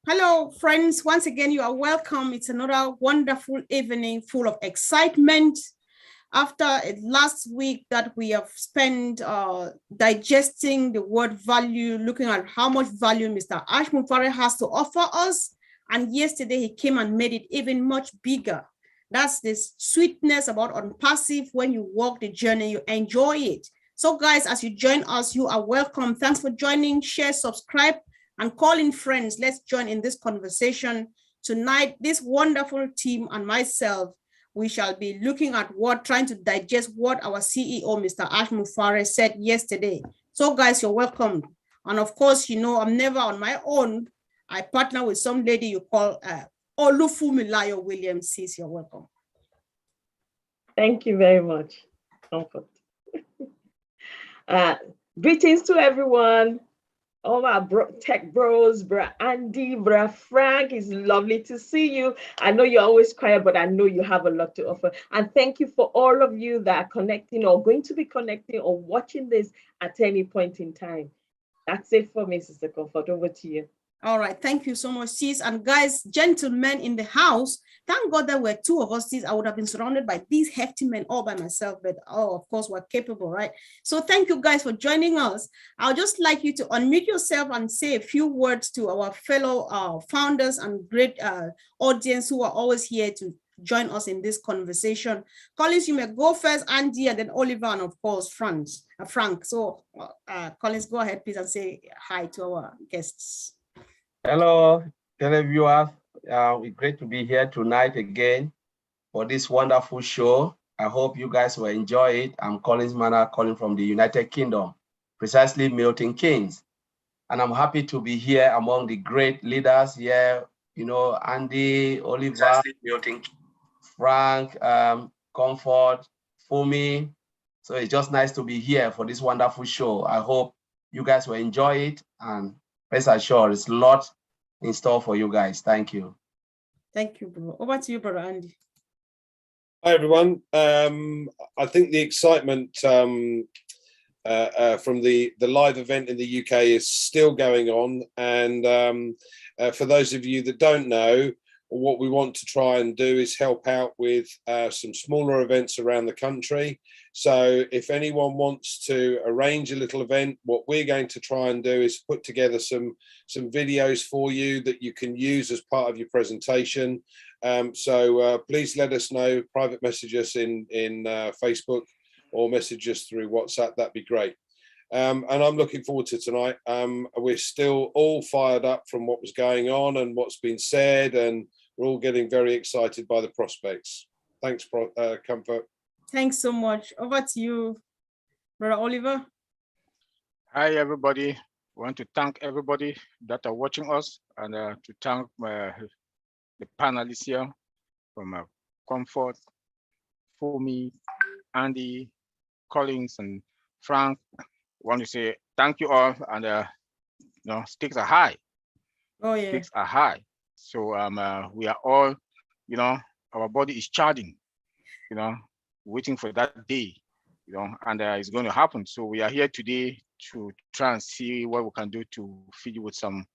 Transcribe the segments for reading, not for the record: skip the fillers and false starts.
Hello, friends. Once again, you are welcome. It's another wonderful evening full of excitement. After last week that we have spent digesting the word value, looking at how much value Mr. Ash Mufare has to offer us. And yesterday he came and made it even much bigger. That's this sweetness about ONPASSIVE. When you walk the journey, you enjoy it. So guys, as you join us, you are welcome. Thanks for joining. Share, subscribe, and call in friends. Let's join in this conversation. Tonight, this wonderful team and myself, we shall be looking at trying to digest what our CEO, Mr. Ash Mufare, said yesterday. So guys, you're welcome. And of course, you know, I'm never on my own. I partner with some lady you call Olufumilayo Williams. Sis, you're welcome. Thank you very much. Comfort. Greetings to everyone. All my tech bros, bro Andy, bro Frank, it's lovely to see you. I know you're always quiet, but I know you have a lot to offer. And thank you for all of you that are connecting or going to be connecting or watching this at any point in time. That's it for me, Sister Comfort. Over to you. All right, thank you so much, sis. And guys, gentlemen in the house, thank God there were two of us, sis. I would have been surrounded by these hefty men all by myself, but of course, we're capable, right? So thank you guys for joining us. I'll just like you to unmute yourself and say a few words to our fellow founders and great audience who are always here to join us in this conversation. Collins, you may go first, Andy, and then Oliver, and of course, Frank. So Collins, go ahead, please, and say hi to our guests. Hello, televiewers. It's great to be here tonight again for this wonderful show. I hope you guys will enjoy it. I'm Collins Manor, calling from the United Kingdom, precisely Milton Keynes. And I'm happy to be here among the great leaders here, you know, Andy, Oliver, Milton, Frank, Comfort, Fumi. So it's just nice to be here for this wonderful show. I hope you guys will enjoy it, and rest assured, it's a lot in store for you guys. Thank you. Thank you, bro. Over to you, brother Andy. Hi, everyone. I think the excitement from the live event in the UK is still going on. And for those of you that don't know, what we want to try and do is help out with some smaller events around the country. So if anyone wants to arrange a little event, what we're going to try and do is put together some videos for you that you can use as part of your presentation. So please let us know, private message us in Facebook or message us through WhatsApp. That'd be great. And I'm looking forward to tonight. We're still all fired up from what was going on and what's been said, and we're all getting very excited by the prospects. Thanks, Comfort. Thanks so much. Over to you, Brother Oliver. Hi, everybody. I want to thank everybody that are watching us, and to thank the panelists here from Comfort, Fumi, Andy, Collins, and Frank. I want to say thank you all, and you know, stakes are high. Oh yeah, stakes are high. So we are all, you know, our body is charging, you know, waiting for that day, you know, and it's going to happen. So we are here today to try and see what we can do to feed you with some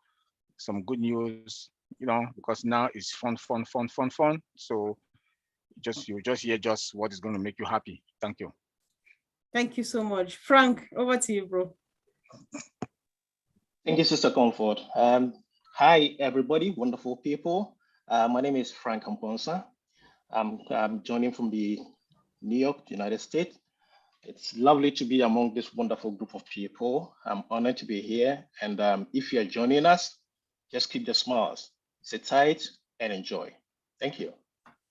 good news, you know, because now it's fun. So you just hear just what is going to make you happy. Thank you. Thank you so much. Frank, over to you, bro. Thank you, Sister Comfort. Hi, everybody, wonderful people. My name is Frank Amponsa. I'm joining from the New York, United States. It's lovely to be among this wonderful group of people. I'm honored to be here. And if you're joining us, just keep the smiles, sit tight and enjoy. Thank you.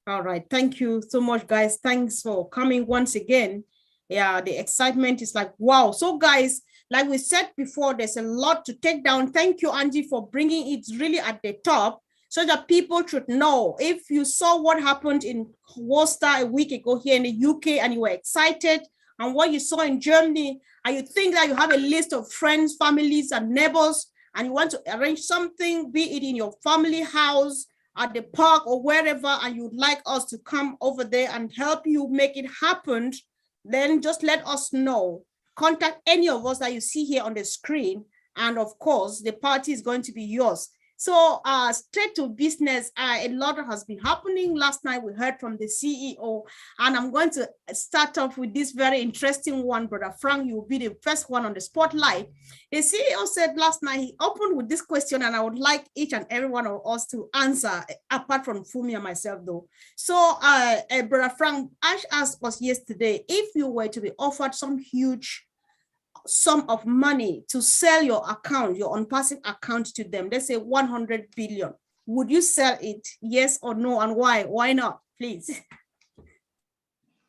All right. Thank you so much, guys. Thanks for coming once again. Yeah, the excitement is like, wow. So guys, like we said before, there's a lot to take down. Thank you, Angie, for bringing it really at the top so that people should know. If you saw what happened in Worcester a week ago here in the UK and you were excited, and what you saw in Germany, and you think that you have a list of friends, families, and neighbors, and you want to arrange something, be it in your family house, at the park, or wherever, and you'd like us to come over there and help you make it happen, then just let us know. Contact any of us that you see here on the screen, and of course, the party is going to be yours. So straight to business, a lot has been happening. Last night we heard from the CEO, and I'm going to start off with this very interesting one, Brother Frank. You will be the first one on the spotlight. The CEO said last night, he opened with this question, and I would like each and every one of us to answer, apart from Fumi and myself though. So Brother Frank, Ash asked us yesterday, if you were to be offered some huge sum of money to sell your account, your ONPASSIVE account to them, let's say 100 billion, would you sell it? Yes or no, and why? Why not, please?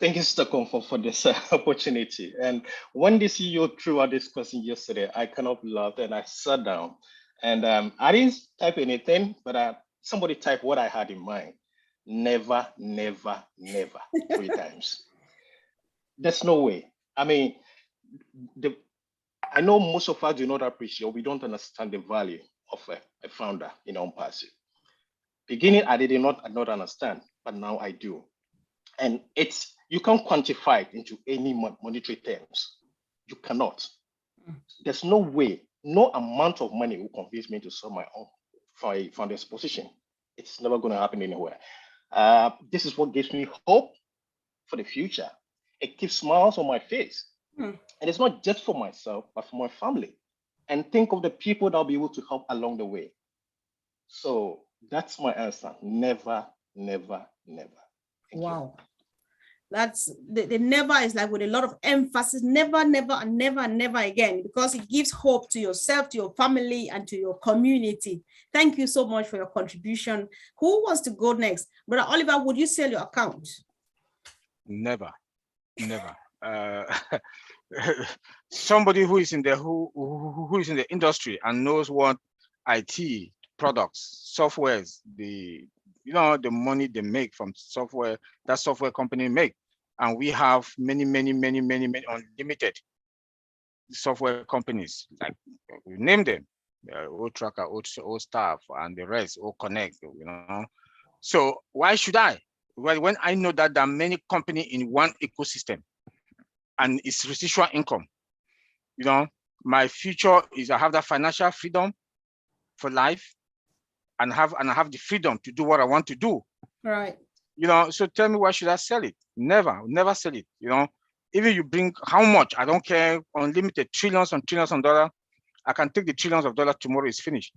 Thank you, Mr. Comfort, for this opportunity. And when the CEO threw out this question yesterday, I kind of laughed and I sat down. And I didn't type anything, but somebody typed what I had in mind. Never, never, never, 3 times. There's no way. I mean, I know most of us do not appreciate, we don't understand the value of a founder in ONPASSIVE. Beginning, I did not understand, but now I do. And you can't quantify it into any monetary terms. You cannot. There's no way, no amount of money will convince me to sell my own founder's position. It's never going to happen anywhere. This is what gives me hope for the future. It keeps smiles on my face. And it's not just for myself, but for my family. And think of the people that I'll be able to help along the way. So that's my answer. Never, never, never. Wow. That's the never is like with a lot of emphasis, never, never, and never, and never again, because it gives hope to yourself, to your family, and to your community. Thank you so much for your contribution. Who wants to go next? Brother Oliver, would you sell your account? Never, never. Somebody who is in the who is in the industry and knows what IT products, softwares, the money they make from software, that software company make, and we have many unlimited software companies, like we name them, old Tracker, old Staff, and the rest, old Connect, So why should I? Well, when I know that there are many companies in one ecosystem, and it's residual income. My future is I have that financial freedom for life, and I have the freedom to do what I want to do. Right. So tell me, why should I sell it? Never sell it. Even you bring how much, I don't care, unlimited trillions and trillions of dollars. I can take the trillions of dollars tomorrow, it's finished.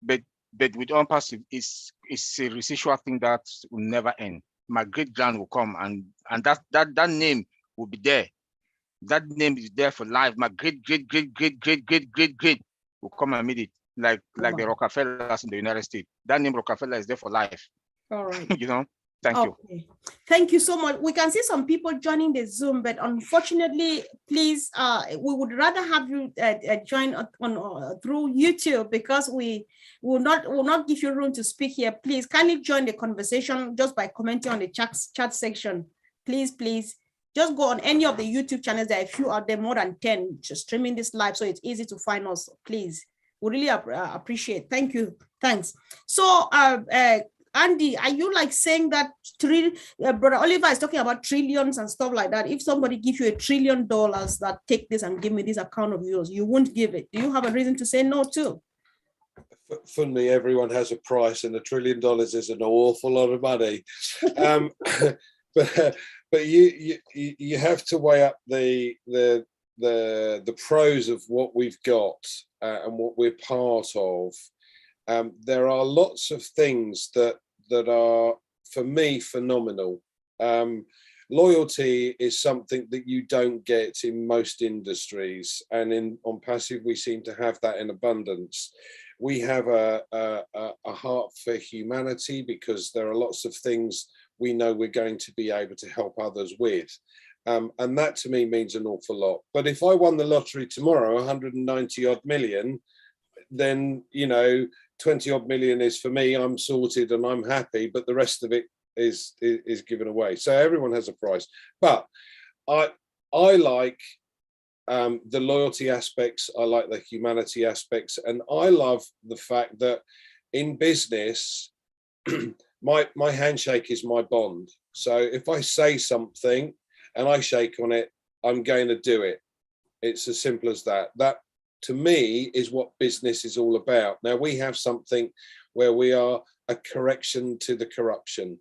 But with ONPASSIVE, it's a residual thing that will never end. My great grand will come, and that name will be there. That name is there for life. My great will come and meet it, like the Rockefellers in the United States. That name Rockefeller is there for life. All right. Thank you. Thank you so much. We can see some people joining the Zoom, but unfortunately, please, we would rather have you join on through YouTube, because we will not give you room to speak here. Please kindly join the conversation just by commenting on the chat section. Please. Just go on any of the YouTube channels. There are a few out there, more than 10, just streaming this live, so it's easy to find us. Please, we really appreciate. Thank you. Thanks. So, Andy, are you like saying that Brother Oliver is talking about trillions and stuff like that? If somebody gives you $1 trillion that take this and give me this account of yours, you won't give it. Do you have a reason to say no too? For me, everyone has a price, and $1 trillion is an awful lot of money. But you have to weigh up the pros of what we've got and what we're part of. There are lots of things that are, for me, phenomenal. Loyalty is something that you don't get in most industries, and in ONPASSIVE we seem to have that in abundance. We have a heart for humanity, because there are lots of things we know we're going to be able to help others with. And that to me means an awful lot. But if I won the lottery tomorrow, 190 odd million, then, 20 odd million is for me, I'm sorted and I'm happy, but the rest of it is given away. So everyone has a price. But I like the loyalty aspects, I like the humanity aspects, and I love the fact that in business, my handshake is my bond. So if I say something and I shake on it, I'm going to do it. It's as simple as that. to me, is what business is all about. Now, we have something where we are a correction to the corruption.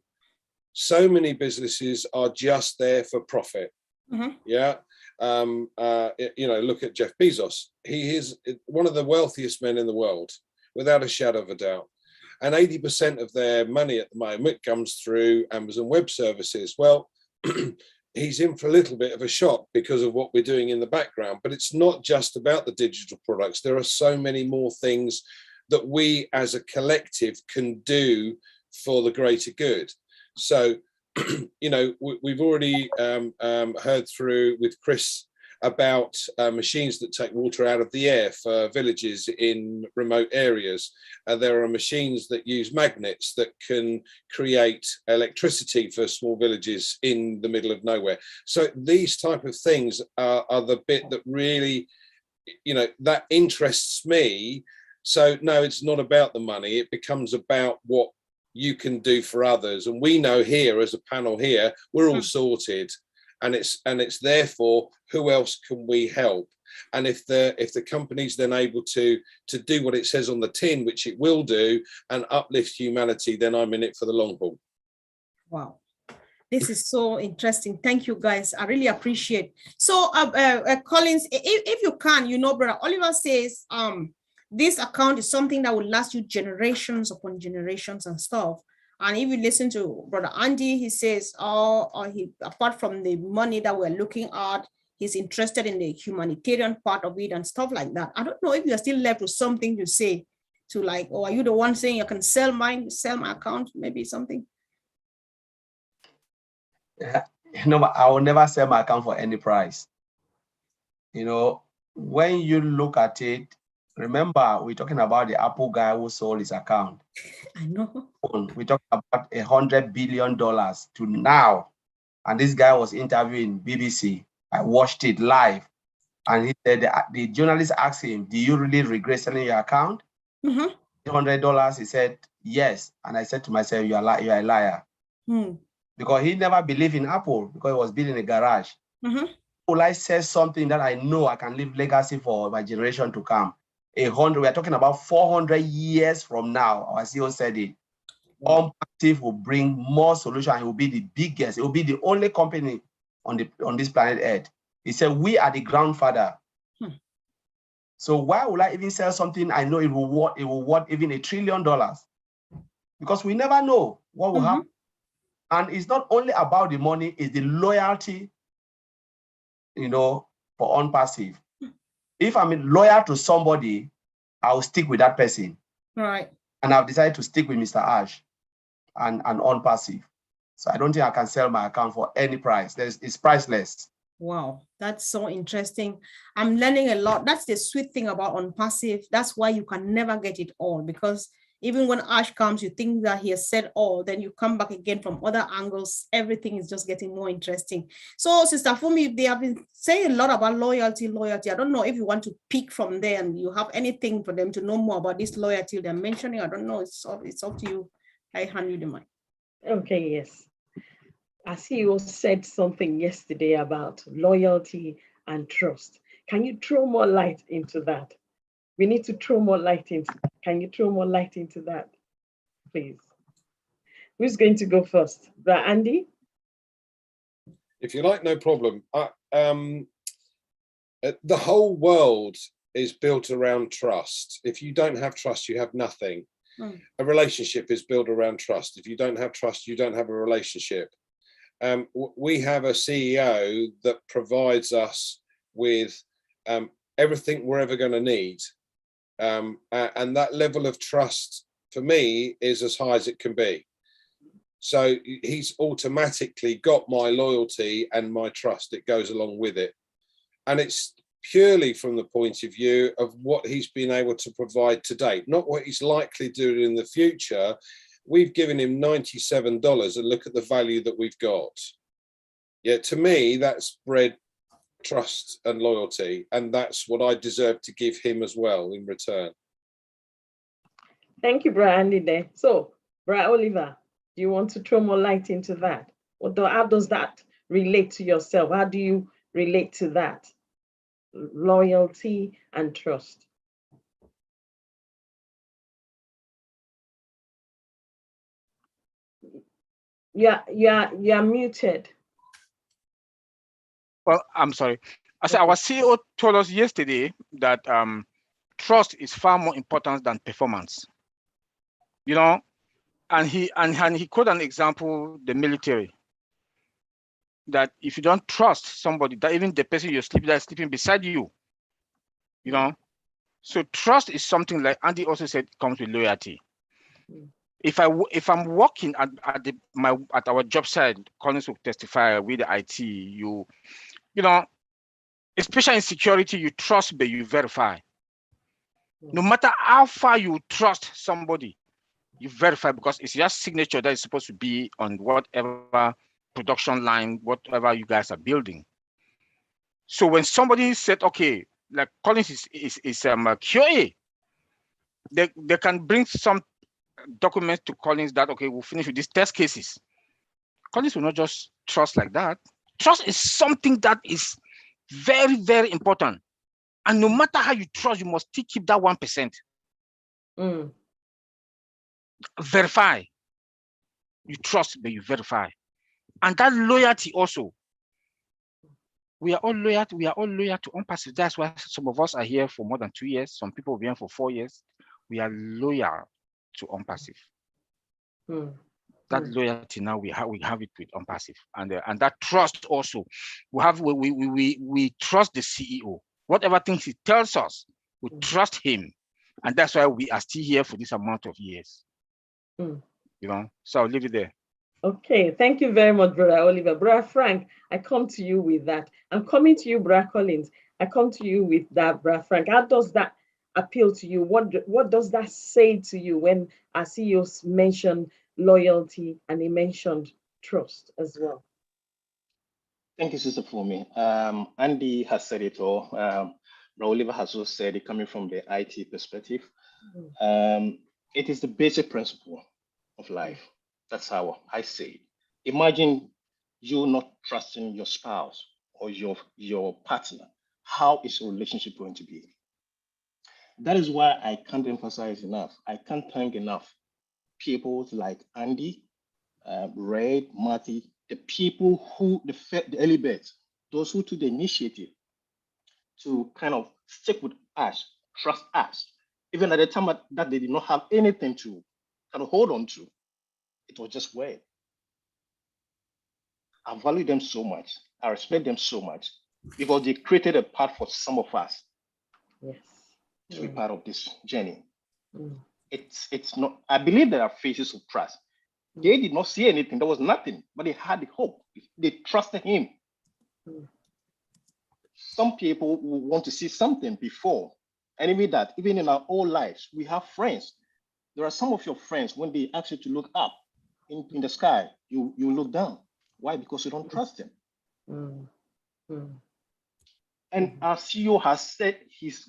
So many businesses are just there for profit. Yeah. You know, look at Jeff Bezos. He is one of the wealthiest men in the world, without a shadow of a doubt. And 80% of their money at the moment comes through Amazon Web Services. Well, he's in for a little bit of a shock because of what we're doing in the background. But it's not just about the digital products. There are so many more things that we as a collective can do for the greater good. So, you know, we've already heard through with Chris about machines that take water out of the air for villages in remote areas. There are machines that use magnets that can create electricity for small villages in the middle of nowhere. So these type of things are the bit that really, you know, that interests me. So no, it's not about the money. It becomes about what you can do for others. And we know here as a panel here, we're all sorted. And it's therefore, who else can we help? And if the company's then able to do what it says on the tin, which it will do, and uplift humanity, then I'm in it for the long haul. Wow, this is so interesting. Thank you, guys. I really appreciate. So, Collins, if you can, you know, Brother Oliver says, this account is something that will last you generations upon generations and stuff. And if you listen to Brother Andy, he says, apart from the money that we're looking at, he's interested in the humanitarian part of it and stuff like that. I don't know if you're still left with something to say to, like, or are you the one saying you can sell my account, maybe something? Yeah, no, I will never sell my account for any price. You know, when you look at it, remember, we're talking about the Apple guy who sold his account. I know. We're talking about $100 billion to now. And this guy was interviewing BBC. I watched it live. And he said, the journalist asked him, do you really regret selling your account? $100. He said, yes. And I said to myself, you're a liar. Because he never believed in Apple because he was building a garage. Will I sell something that I know I can leave legacy for my generation to come? We are talking about 400 years from now. Our CEO said it. ONPASSIVE will bring more solutions. It will be the biggest. It will be the only company on this planet Earth. He said, we are the grandfather. So why would I even sell something I know it will worth even $1 trillion? Because we never know what will happen. And it's not only about the money, it's the loyalty, you know, for ONPASSIVE. If I'm loyal to somebody, I'll stick with that person. Right. And I've decided to stick with Mr. Ash and ONPASSIVE. So I don't think I can sell my account for any price. It's priceless. Wow, that's so interesting. I'm learning a lot. That's the sweet thing about ONPASSIVE. That's why you can never get it all, because even when Ash comes, you think that he has said all, then you come back again from other angles. Everything is just getting more interesting. So, Sister Fumi, they have been saying a lot about loyalty. I don't know if you want to pick from there and you have anything for them to know more about this loyalty they're mentioning. I don't know. It's up to you. I hand you the mic. Okay, yes. As you said something yesterday about loyalty and trust. Can you throw more light into that? We need to throw more light into that. Can you throw more light into that, please? Who's going to go first? Andy? If you like, no problem. The whole world is built around trust. If you don't have trust, you have nothing. A relationship is built around trust. If you don't have trust, you don't have a relationship. We have a CEO that provides us with everything we're ever going to need. And that level of trust for me is as high as it can be. So he's automatically got my loyalty and my trust. It goes along with it. And it's purely from the point of view of what he's been able to provide to date, not what he's likely to do in the future. We've given him $97 and look at the value that we've got. Yeah, to me, that's bred trust and loyalty, and that's what I deserve to give him as well in return. Thank you, Brother Andy. So, Brother Oliver, do you want to throw more light into that? How does that relate to yourself? How do you relate to that? loyalty, and trust? You're muted. Well, I'm sorry. I said our CEO told us yesterday that trust is far more important than performance. You know, and he quoted an example, the military, that if you don't trust somebody, that even the person you're sleeping that's sleeping beside you, you know. So trust is something, like Andy also said, comes with loyalty. If I'm working at our job site, Collins will testify with the IT, you know, especially in security, you trust but you verify. No matter how far you trust somebody, you verify, because it's your signature that is supposed to be on whatever production line, whatever you guys are building. So when somebody said, okay, like Collins is QA, they can bring some documents to Collins that, okay, we'll finish with these test cases. Collins will not just trust like that. Trust is something that is very, very important. And no matter how you trust, you must still keep that 1%. Verify. You trust, but you verify. And that loyalty also. We are all loyal to ONPASSIVE. That's why some of us are here for more than 2 years. Some people have been here for 4 years. We are loyal to ONPASSIVE. That loyalty now we have it with ONPASSIVE, and that trust also. We trust the CEO. Whatever things he tells us, we trust him, and that's why we are still here for this amount of years. You know, so I'll leave it there. Okay, thank you very much, Brother Oliver. Brother Frank, I come to you with that. I'm coming to you, Brother Collins. I come to you with that, Brother Frank. How does that appeal to you? What does that say to you when our CEOs mentioned loyalty and he mentioned trust as well? Thank you, Sister Fumi. Andy has said it all. Oliver has also said it, coming from the IT perspective. It is the basic principle of life. That's how I say it. Imagine you not trusting your spouse or your partner. How is your relationship going to be? That is why I can't emphasize enough. I can't thank enough people like Andy, Ray, Marty, the people who, the early birds, those who took the initiative to kind of stick with us, trust us, even at the time that they did not have anything to kind of hold on to. It was just weird. I value them so much. I respect them so much because they created a path for some of us to be part of this journey. It's not, I believe there are phases of trust. They did not see anything. There was nothing, but they had the hope. They trusted him. Some people will want to see something before. And even that, even in our own lives, we have friends. There are some of your friends, when they ask you to look up in the sky, you look down. Why? Because you don't trust them. And our CEO has said he's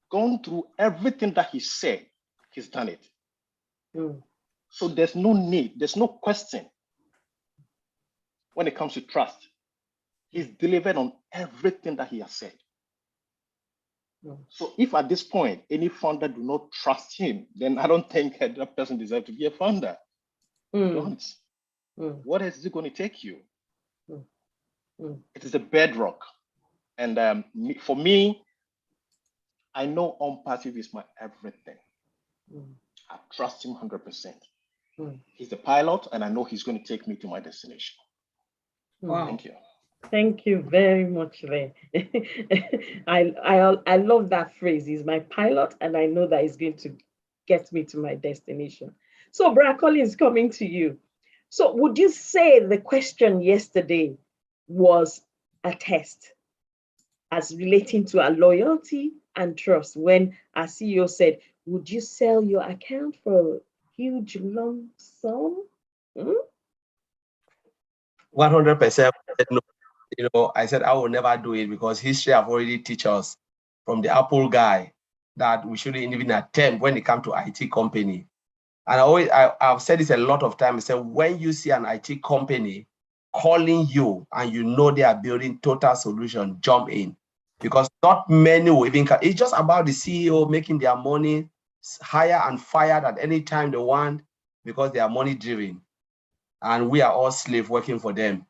gone through everything that he said. He's done it. So there's no need, there's no question when it comes to trust. He's delivered on everything that he has said. So if at this point any founder do not trust him, then I don't think that person deserves to be a founder. What else is it going to take you? It is a bedrock. And for me, I know ONPASSIVE is my everything. I trust him 100%. He's the pilot, and I know he's going to take me to my destination. Wow. Thank you. Thank you very much, Ray. I love that phrase. He's my pilot, and I know that he's going to get me to my destination. So, Brother Collins, coming to you. So, would you say the question yesterday was a test as relating to our loyalty and trust when our CEO said, would you sell your account for a huge lump sum? 100%. No. You know, I said I will never do it because history have already teach us from the Apple guy that we shouldn't even attempt when it comes to IT company. And I've said this a lot of times. I said, when you see an IT company calling you and you know they are building total solution, jump in. because not many will even come. It's just about the CEO making their money, hire and fired at any time they want, because they are money driven, and we are all slaves working for them.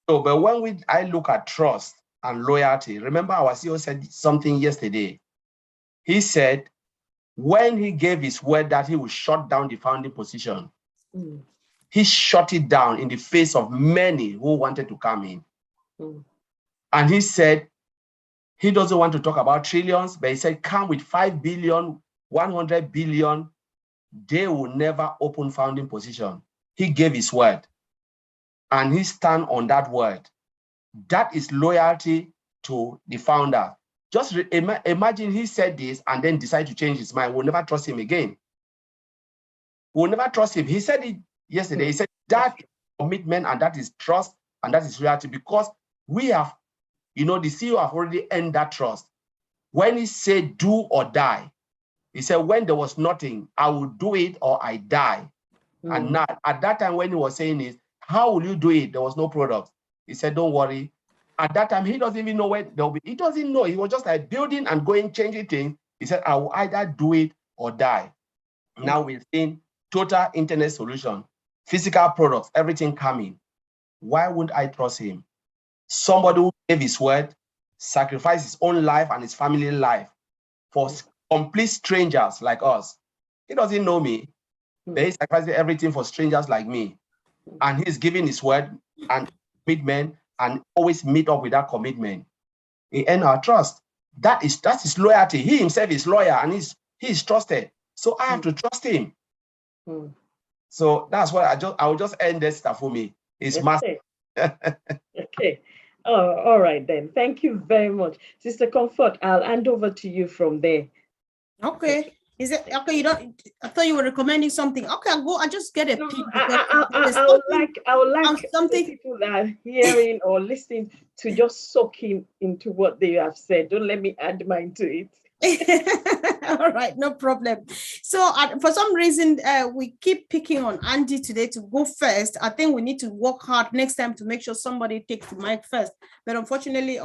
So, but when I look at trust and loyalty, remember our CEO said something yesterday. He said, when he gave his word that he would shut down the founding position, he shut it down in the face of many who wanted to come in. And he said, he doesn't want to talk about trillions, but he said, come with 5 billion, 100 billion, they will never open founding position. He gave his word, and he stand on that word. That is loyalty to the founder. Just imagine he said this and then decide to change his mind. We'll never trust him again. We'll never trust him. He said it yesterday. He said that commitment, and that is trust, and that is loyalty, because we have, the CEO have already earned that trust. When he said do or die, he said, when there was nothing, I will do it or I die. And now, at that time when he was saying it, how will you do it? There was no product. He said, don't worry. At that time, he doesn't even know where there'll be. He doesn't know. He was just like building and going, changing things. He said, I will either do it or die. Now we're seeing total internet solution, physical products, everything coming. Why wouldn't I trust him? Somebody who gave his word, sacrificed his own life and his family life for complete strangers like us. He doesn't know me, but he's sacrificing everything for strangers like me. And he's giving his word and commitment, and always meet up with that commitment. He earned our trust. That's his loyalty. He himself is loyal, and he's trusted. So I have to trust him. So that's why I will just end this stuff for me. It's massive. Okay. Oh, all right then. Thank you very much, Sister Comfort. I'll hand over to you from there. Okay. Is it okay? I thought you were recommending something. Okay, I'll just get a peek. I would like something people that are hearing or listening to just soak into what they have said. Don't let me add mine to it. All right, no problem. So for some reason, we keep picking on Andy today to go first. I think we need to work hard next time to make sure somebody takes the mic first. But unfortunately,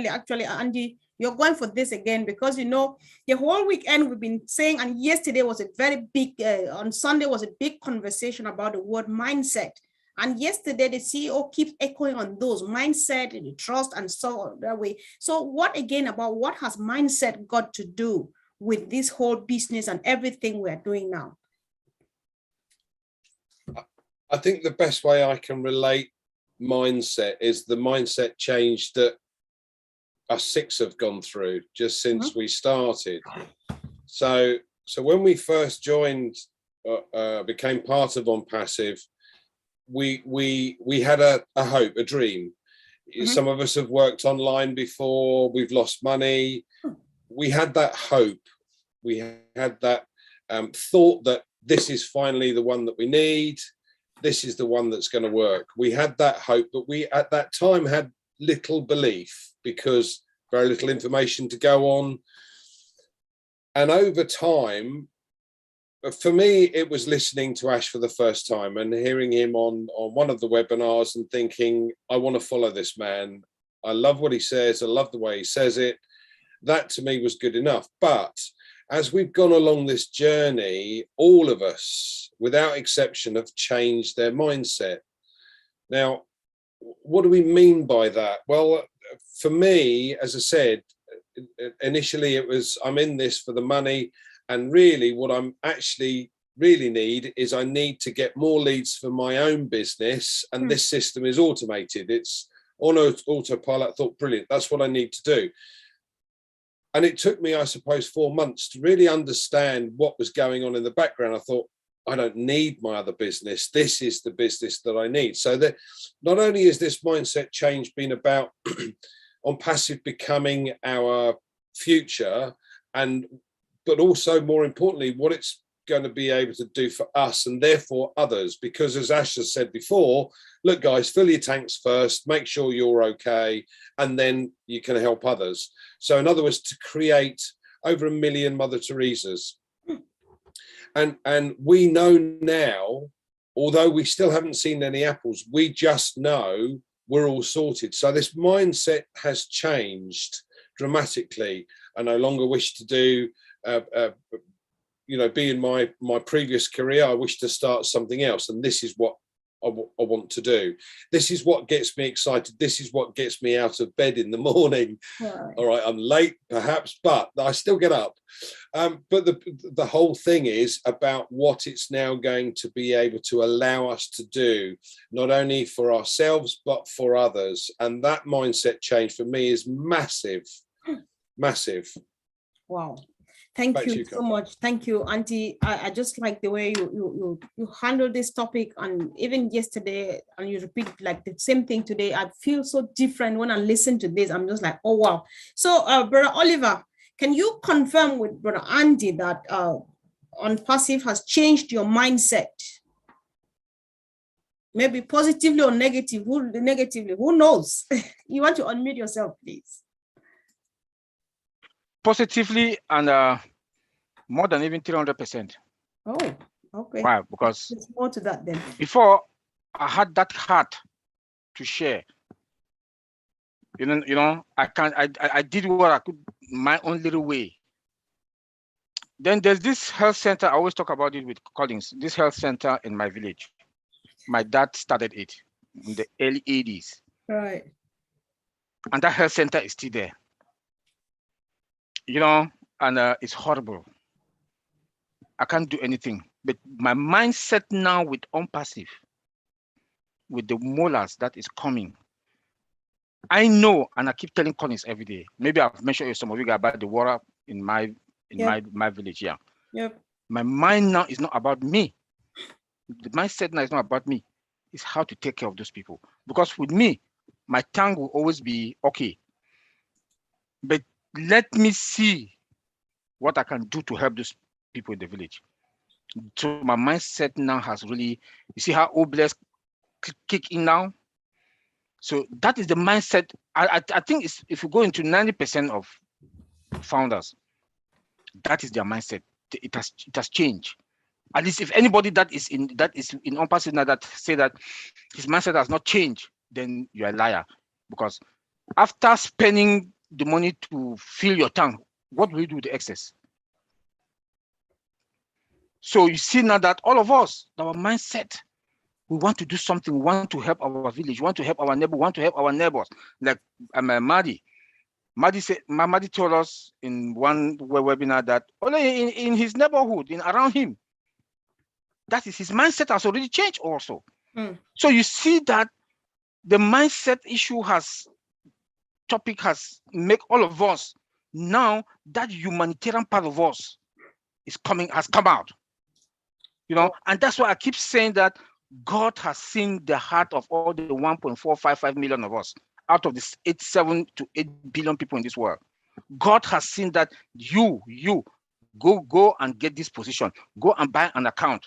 actually, Andy, you're going for this again, because the whole weekend we've been saying, and yesterday was a very big, on Sunday was a big conversation about the word mindset. And yesterday, the CEO keeps echoing on those mindset and the trust and so that way. So what has mindset got to do with this whole business and everything we're doing now? I think the best way I can relate mindset is the mindset change that us 6 have gone through just since we started. So when we first joined, became part of ONPASSIVE, we had a hope, a dream. Some of us have worked online before, we've lost money. We had that hope. We had that thought that this is finally the one that we need. This is the one that's going to work. We had that hope, but we at that time had little belief because very little information to go on. And over time, for me, it was listening to Ash for the first time and hearing him on one of the webinars and thinking, I want to follow this man. I love what he says. I love the way he says it. That to me was good enough. But as we've gone along this journey, all of us, without exception, have changed their mindset. Now, what do we mean by that? Well, for me, as I said, initially it was, I'm in this for the money. And really what I'm actually really need is I need to get more leads for my own business. And this system is automated. It's on autopilot. I thought, brilliant. That's what I need to do. And it took me, I suppose, 4 months to really understand what was going on in the background. I thought, I don't need my other business. This is the business that I need. So that not only is this mindset change been about ONPASSIVE becoming our future, but also more importantly, what it's going to be able to do for us and therefore others. Because as Ash has said before, look, guys, fill your tanks first, make sure you're okay, and then you can help others. So in other words, to create over 1 million Mother Teresas. And we know now, although we still haven't seen any apples, we just know we're all sorted. So this mindset has changed dramatically. I no longer wish to do, be in my previous career. I wish to start something else, and this is what I want to do. This is what gets me excited. This is what gets me out of bed in the morning. Right. All right, I'm late perhaps, but I still get up. But the whole thing is about what it's now going to be able to allow us to do, not only for ourselves, but for others. And that mindset change for me is massive, massive. Wow. Thank you so much. Thank you, Auntie. I just like the way you handle this topic, and even yesterday, and you repeat like the same thing today. I feel so different when I listen to this. I'm just like, oh wow. So, Brother Oliver, can you confirm with Brother Andy that ONPASSIVE has changed your mindset? Maybe positively or negatively. Who knows? You want to unmute yourself, please. Positively, and more than even 300%. Oh, okay. Why? Because there's more to that then. Before, I had that heart to share. I did what I could, my own little way. Then there's this health center. I always talk about it with Collins. This health center in my village. My dad started it in the early 80s. Right. And that health center is still there. And it's horrible. I can't do anything. But my mindset now with ONPASSIVE, with the molars that is coming, I know, and I keep telling Collins every day. Maybe I've mentioned some of you guys about the water in my village. Yeah. Yep. My mind now is not about me. The mindset now is not about me. It's how to take care of those people. Because with me, my tongue will always be okay. But let me see what I can do to help those people in the village. So my mindset now has really, you see how Obless kick in now? So that is the mindset. I think if you go into 90% of founders, that is their mindset. It has changed. At least if anybody that is in ONPASSIVE now that say that his mindset has not changed, then you're a liar. Because after spending the money to fill your tank, what will you do with the excess? So you see now that all of us, our mindset, we want to do something. We want to help our village. We want to help our neighbor. We want to help our neighbors. Like Madi said, Madi told us in one webinar that only in his neighborhood, around him, that is his mindset has already changed also. So you see that the mindset issue has make all of us now that humanitarian part of us has come out. And that's why I keep saying that God has seen the heart of all the 1.455 million of us out of this 7 to 8 billion people in this world. God has seen that you go and get this position, go and buy an account,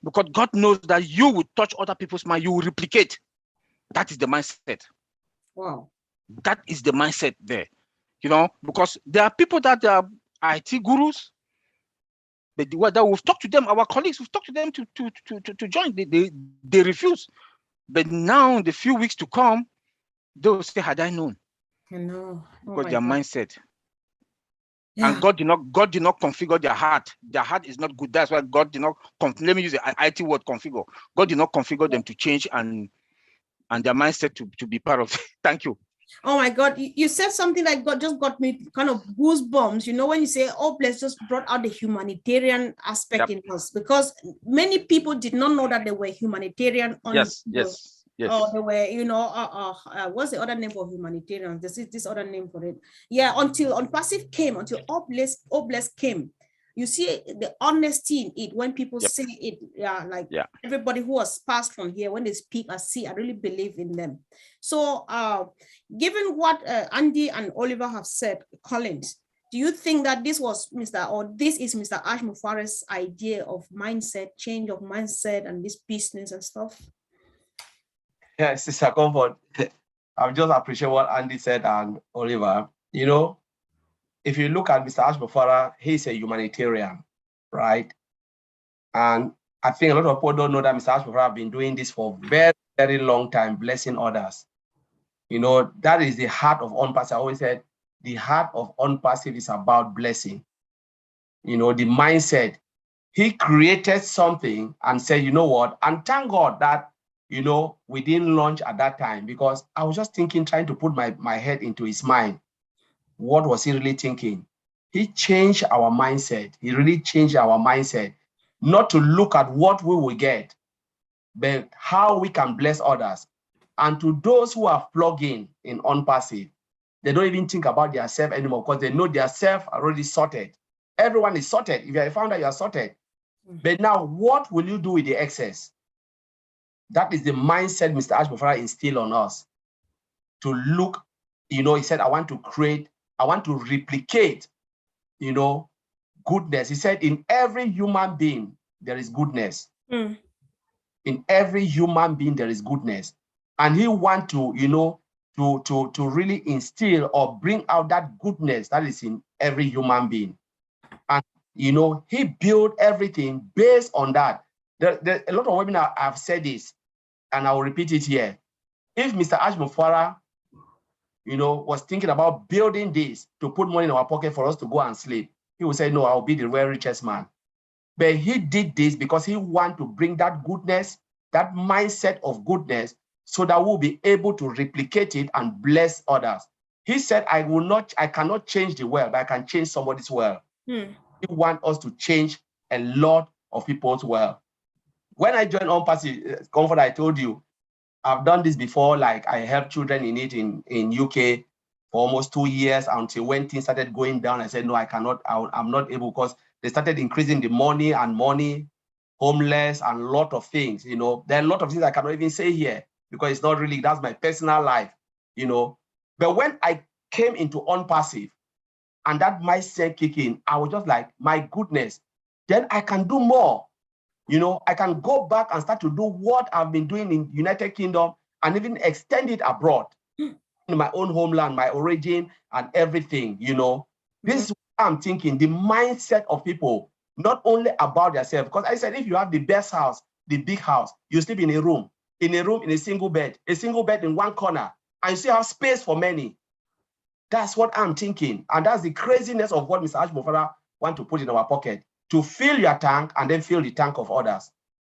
because God knows that you will touch other people's mind, you will replicate. That is the mindset. Wow. That is the mindset there, because there are people that are IT gurus, but that we've talked to them, our colleagues, we've talked to them to join. They refuse. But now, in the few weeks to come, they will say, had I known. I know. Because their mindset. Yeah. And God did not configure their heart. Their heart is not good. That's why God did not, let me use the IT word, configure. God did not configure them to change and their mindset to be part of it. Thank you. Oh my God, you said something like just got me kind of goosebumps, when you say, oh, let's just brought out the humanitarian aspect in us, because many people did not know that they were humanitarian. Yes. Oh, they were, what's the other name for humanitarians? This other name for it. Yeah, until ONPASSIVE came, until Obless came. You see the honesty in it when people say it, everybody who has passed from here, when they speak, I really believe in them. So given what Andy and Oliver have said, Collins, do you think that this is Mr. Ash Mufareh's idea of mindset, change of mindset and this business and stuff? Yes, Sister Comfort. I just appreciate what Andy said and Oliver. If you look at Mr. Ash Mufareh, he's a humanitarian, right? And I think a lot of people don't know that Mr. Ash Mufareh has been doing this for a very, very long time, blessing others. You know, that is the heart of ONPASSIVE. I always said the heart of ONPASSIVE is about blessing. You know, the mindset. He created something and said, you know what? And thank God that, you know, we didn't launch at that time, because I was just thinking, trying to put my head into his mind. What was he really thinking? He changed our mindset. He really changed our mindset, not to look at what we will get, but how we can bless others. And to those who have plugged in ONPASSIVE, they don't even think about their self anymore, because they know their self already sorted. Everyone is sorted. If you're a founder, you are sorted. But now, what will you do with the excess? That is the mindset Mr. Ashbofara instilled on us, to look, you know, he said, I want to create, I want to replicate, you know, goodness. He said, in every human being, there is goodness. In every human being, there is goodness. And he want to, you know, to really instill or bring out that goodness that is in every human being. And, you know, he built everything based on that. A lot of women have said this, and I'll repeat it here. If Mr. Ashbofara, you know, was thinking about building this to put money in our pocket for us to go and sleep, he would say, no, I'll be the very richest man. But he did this because he wanted to bring that goodness, that mindset of goodness, so that we'll be able to replicate it and bless others. He said, I cannot change the world, but I can change somebody's world. He wants us to change a lot of people's world. When I joined ONPASSIVE, Comfort, I told you, I've done this before. Like, I helped children in it in UK for almost 2 years, until when things started going down, I said, no, I cannot, I'm not able, because they started increasing the money, homeless, and a lot of things, you know. There are a lot of things I cannot even say here, because it's not really, that's my personal life, you know. But when I came into ONPASSIVE and that mindset kicked in, I was just like, my goodness, then I can do more. You know, I can go back and start to do what I've been doing in United Kingdom, and even extend it abroad, in my own homeland, my origin, and everything, you know. This is what I'm thinking, the mindset of people, not only about themselves. Because I said, if you have the best house, the big house, you sleep in a room, in a single bed in one corner, and you still have space for many. That's what I'm thinking. And that's the craziness of what Mr. Ashbofara want to put in our pocket, to fill your tank and then fill the tank of others.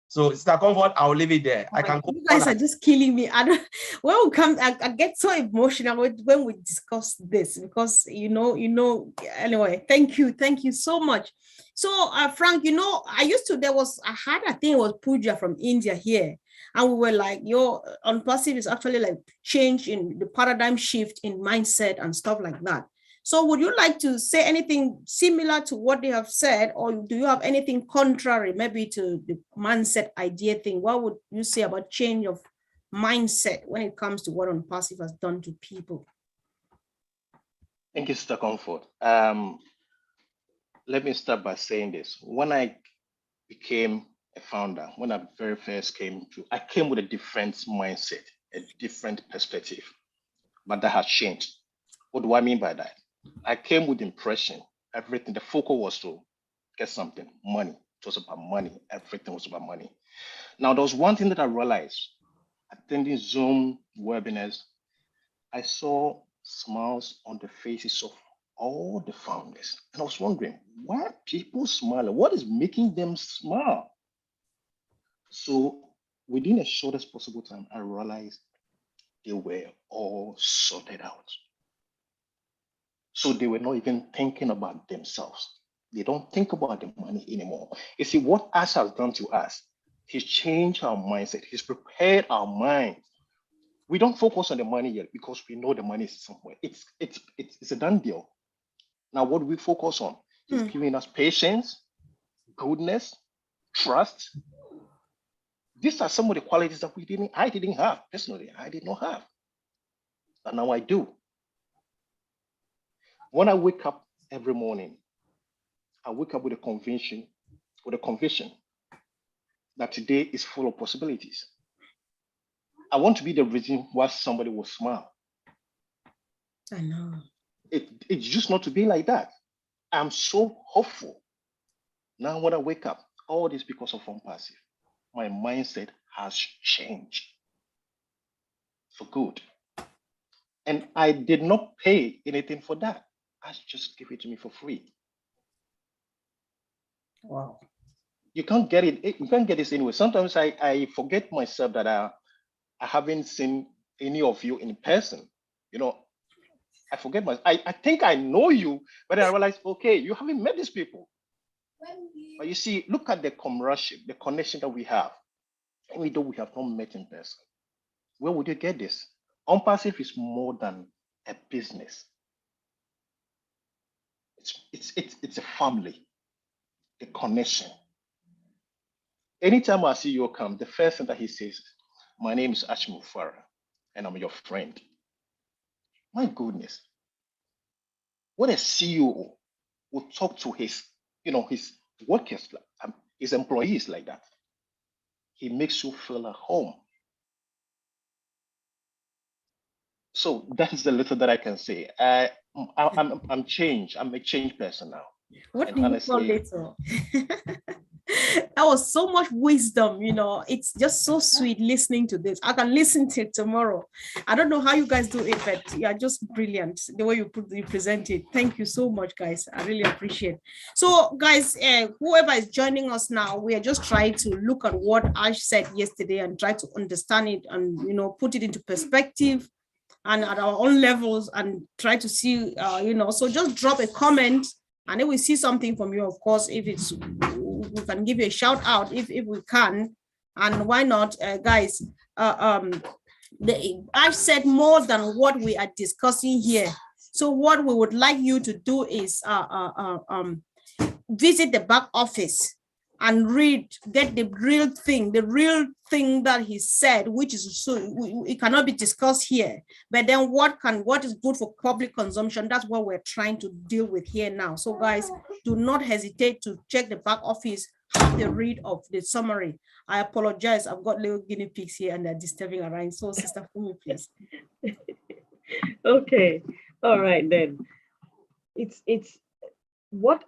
So, Mr. Comfort, I'll leave it there. I can go. You guys are just killing me. I get so emotional when we discuss this, because anyway, thank you so much. So Frank, you know, I think it was Pooja from India here, and we were like, your ONPASSIVE is actually like change in the paradigm shift in mindset and stuff like that. So would you like to say anything similar to what they have said, or do you have anything contrary, maybe to the mindset idea thing? What would you say about change of mindset when it comes to what ONPASSIVE has done to people? Thank you, Mr. Comfort. Let me start by saying this. When I became a founder, when I very first I came with a different mindset, a different perspective, but that has changed. What do I mean by that? I came with impression. Everything, the focus was to get something, money. It was about money. Everything was about money. Now, there was one thing that I realized attending Zoom webinars. I saw smiles on the faces of all the founders. And I was wondering, why are people smiling? What is making them smile? So within a shortest possible time, I realized they were all sorted out. So they were not even thinking about themselves. They don't think about the money anymore. You see, what Ash has done to us, he's changed our mindset. He's prepared our mind. We don't focus on the money yet because we know the money is somewhere. It's a done deal. Now, what do we focus on? He's giving us patience, goodness, trust. These are some of the qualities that I didn't have. Personally, I did not have. And now I do. When I wake up every morning, I wake up with a conviction that today is full of possibilities. I want to be the reason why somebody will smile. I know. It's just not to be like that. I'm so hopeful. Now when I wake up, all this because of ONPASSIVE. My mindset has changed for good. And I did not pay anything for that. I just give it to me for free. Wow. You can't get it. You can't get this anyway. Sometimes I forget myself that I haven't seen any of you in person. You know, I forget myself. I think I know you, but I realize, okay, you haven't met these people. But you see, look at the comradeship, the connection that we have, even though we have not met in person. Where would you get this? ONPASSIVE is more than a business. It's a family, a connection. Anytime I see you come, the first thing that he says, my name is Ashmu Farah, and I'm your friend. My goodness. What a CEO would talk to his workers, his employees like that. He makes you feel at home. So that is the little that I can say. I'm changed. I'm a changed person now. What And do you honestly, call little? That was so much wisdom, it's just so sweet listening to this. I can listen to it tomorrow. I don't know how you guys do it, but you're just brilliant the way you present it. Thank you so much, guys. I really appreciate it. So guys, whoever is joining us now, we are just trying to look at what Ash said yesterday and try to understand it and put it into perspective and at our own levels and try to see, so just drop a comment and then we see something from you. Of course, if it's, we can give you a shout out if we can, and why not, guys? I said more than what we are discussing here. So what we would like you to do is visit the back office and get the real thing that he said, which is so it cannot be discussed here. But then what is good for public consumption? That's what we're trying to deal with here now. So guys, do not hesitate to check the back office, have the read of the summary. I apologize, I've got little guinea pigs here and they're disturbing around. So Sister Fumi, please. Okay, all right then. It's what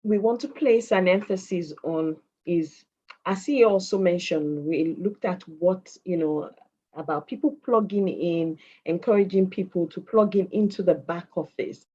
we want to place an emphasis on is, as he also mentioned, we looked at what, about people plugging in, encouraging people to plug into the back office.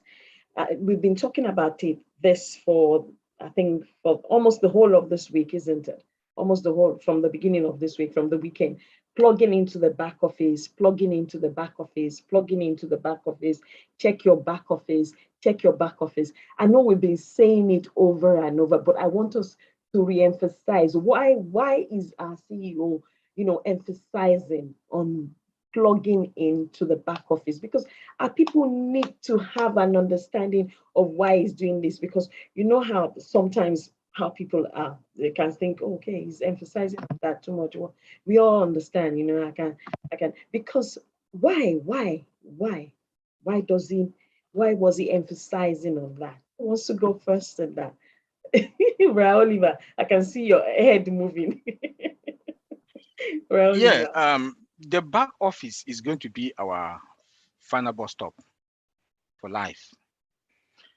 We've been talking about this for, I think, for almost the whole of this week, isn't it? Almost the whole, from the beginning of this week, from the weekend, plugging into the back office, plugging into the back office, plugging into the back office, check your back office, check your back office. I know we've been saying it over and over, but I want us to re-emphasize why is our CEO, emphasizing on plugging into the back office, because our people need to have an understanding of why he's doing this, because you know how sometimes how people are, they can think, okay, he's emphasizing that too much. Well, we all understand, I can, because why was he emphasizing on that? Who wants to go first in that? Oliver, I can see your head moving. Yeah, the back office is going to be our final bus stop for life.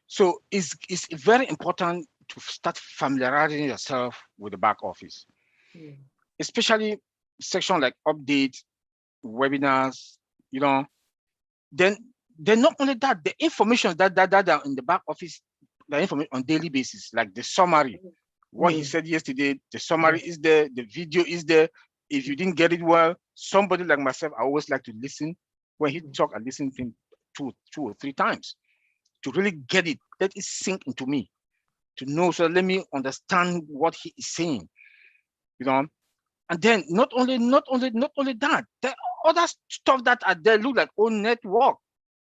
So it's very important to start familiarizing yourself with the back office, especially section like updates, webinars, Then not only that, the information that are in the back office, the information on daily basis, like the summary, what he said yesterday, the summary is there, the video is there. If you didn't get it well, somebody like myself, I always like to listen. When he talk, I listen to him two or three times to really get it, let it sink into me, to know, so let me understand what he is saying, And then not only that, the other stuff that are there look like own network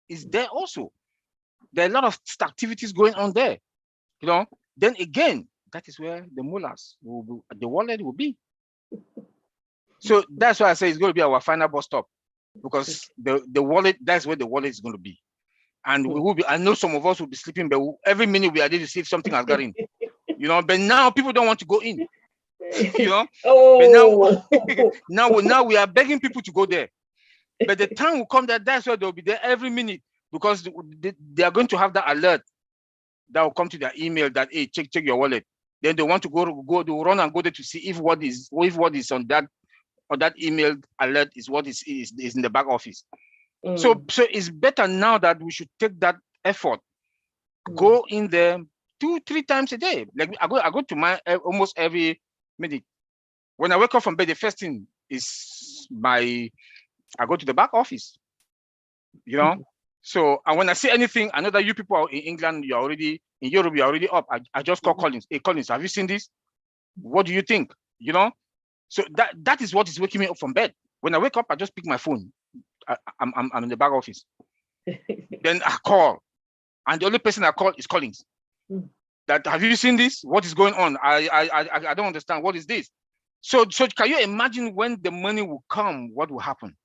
is there also. There are a lot of activities going on there, Then again, that is where the mullahs the wallet will be. So that's why I say it's going to be our final bus stop, because the wallet, that's where the wallet is going to be. And we will be, I know some of us will be sleeping, but every minute we are there to see if something has got in, but now people don't want to go in, Oh. But now we are begging people to go there. But the time will come that's where they'll be there every minute, because they are going to have that alert that will come to their email that, hey, check your wallet. Then they want to go to run and go there to see if what is on that email alert is what is in the back office. So it's better now that we should take that effort, go in there 2-3 times a day. Like I go to my almost every minute. When I wake up from bed, the first thing is I go to the back office, you know. So, and when I see anything, I know that you people are in England, you're already in Europe, you're already up. I just call Collins. Hey, Collins, have you seen this? What do you think? You know. So that is what is waking me up from bed. When I wake up, I just pick my phone. I'm in the back office. Then I call, and the only person I call is Collins. That, have you seen this? What is going on? I don't understand. What is this? So can you imagine when the money will come? What will happen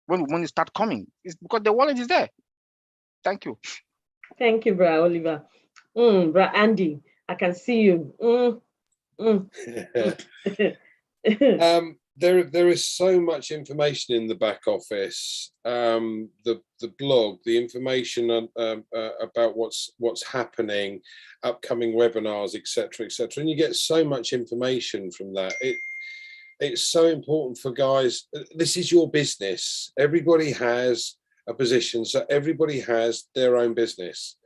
when the money start coming? It's because the wallet is there. Thank you. Thank you, Bra Oliver. Bra Andy, I can see you. There is so much information in the back office, the blog, the information about what's happening, upcoming webinars, etc., and you get so much information from that. It's so important for guys. This is your business. Everybody has a position, so everybody has their own business.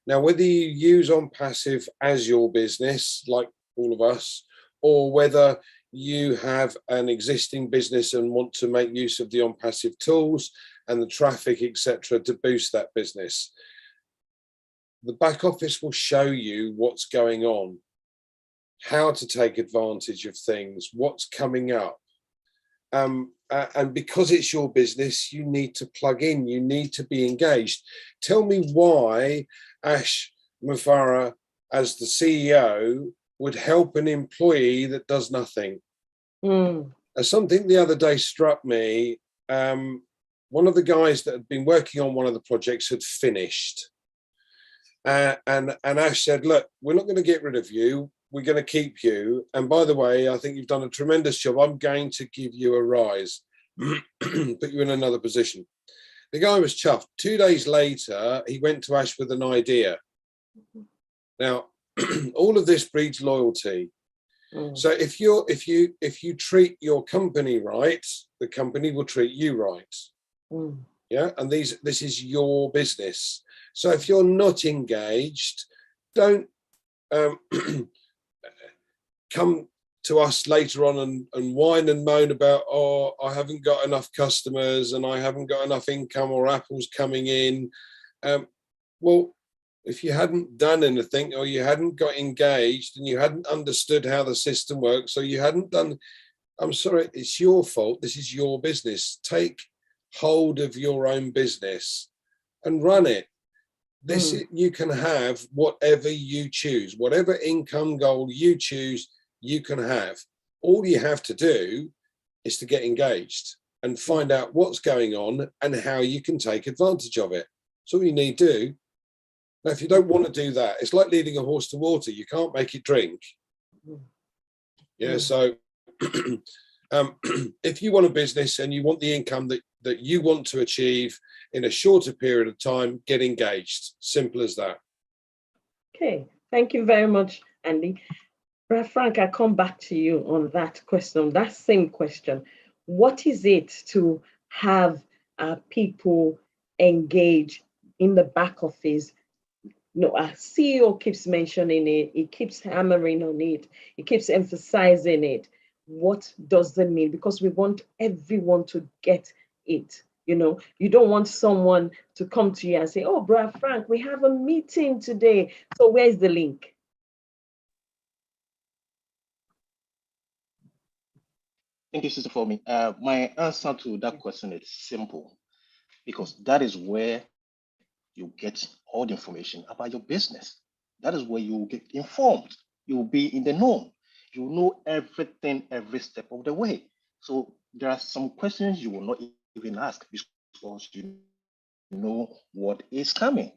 Now, whether you use ONPASSIVE as your business, like all of us, or whether you have an existing business and want to make use of the ONPASSIVE tools and the traffic, etc., to boost that business, the back office will show you what's going on, how to take advantage of things, what's coming up. And because it's your business, you need to plug in, you need to be engaged. Tell me why Ash Mufara, as the CEO, would help an employee that does nothing. Something the other day struck me. One of the guys that had been working on one of the projects had finished. And Ash said, look, we're not going to get rid of you. We're going to keep you. And by the way, I think you've done a tremendous job. I'm going to give you a rise, put you in another position. The guy was chuffed. 2 days later, he went to Ash with an idea. Now, all of this breeds loyalty. So if you treat your company right, the company will treat you right. Yeah, and this is your business. So if you're not engaged, don't come to us later on and whine and moan about, oh, I haven't got enough customers and I haven't got enough income, or Apple's coming in. Well, if you hadn't done anything, or you hadn't got engaged and you hadn't understood how the system works, or you hadn't done, I'm sorry, it's your fault. This is your business. Take hold of your own business and run it. You can have whatever you choose, whatever income goal you choose, you can have. All you have to do is to get engaged and find out what's going on and how you can take advantage of it. That's all you need to do. Now, if you don't want to do that, it's like leading a horse to water. You can't make it drink. Yeah, so if you want a business and you want the income that you want to achieve in a shorter period of time, get engaged. Simple as that. Okay, thank you very much, Andy. Frank, I come back to you on that question, that same question. What is it to have people engage in the back office? No, our CEO keeps mentioning it. He keeps hammering on it. He keeps emphasizing it. What does that mean? Because we want everyone to get it. You know, you don't want someone to come to you and say, oh, Brother Frank, we have a meeting today. So where's the link? Thank you, Sister Fomi. My answer to that question is simple, because that is where you get all the information about your business. That is where you will get informed. You will be in the know. You will know everything, every step of the way. So there are some questions you will not even ask because you know what is coming.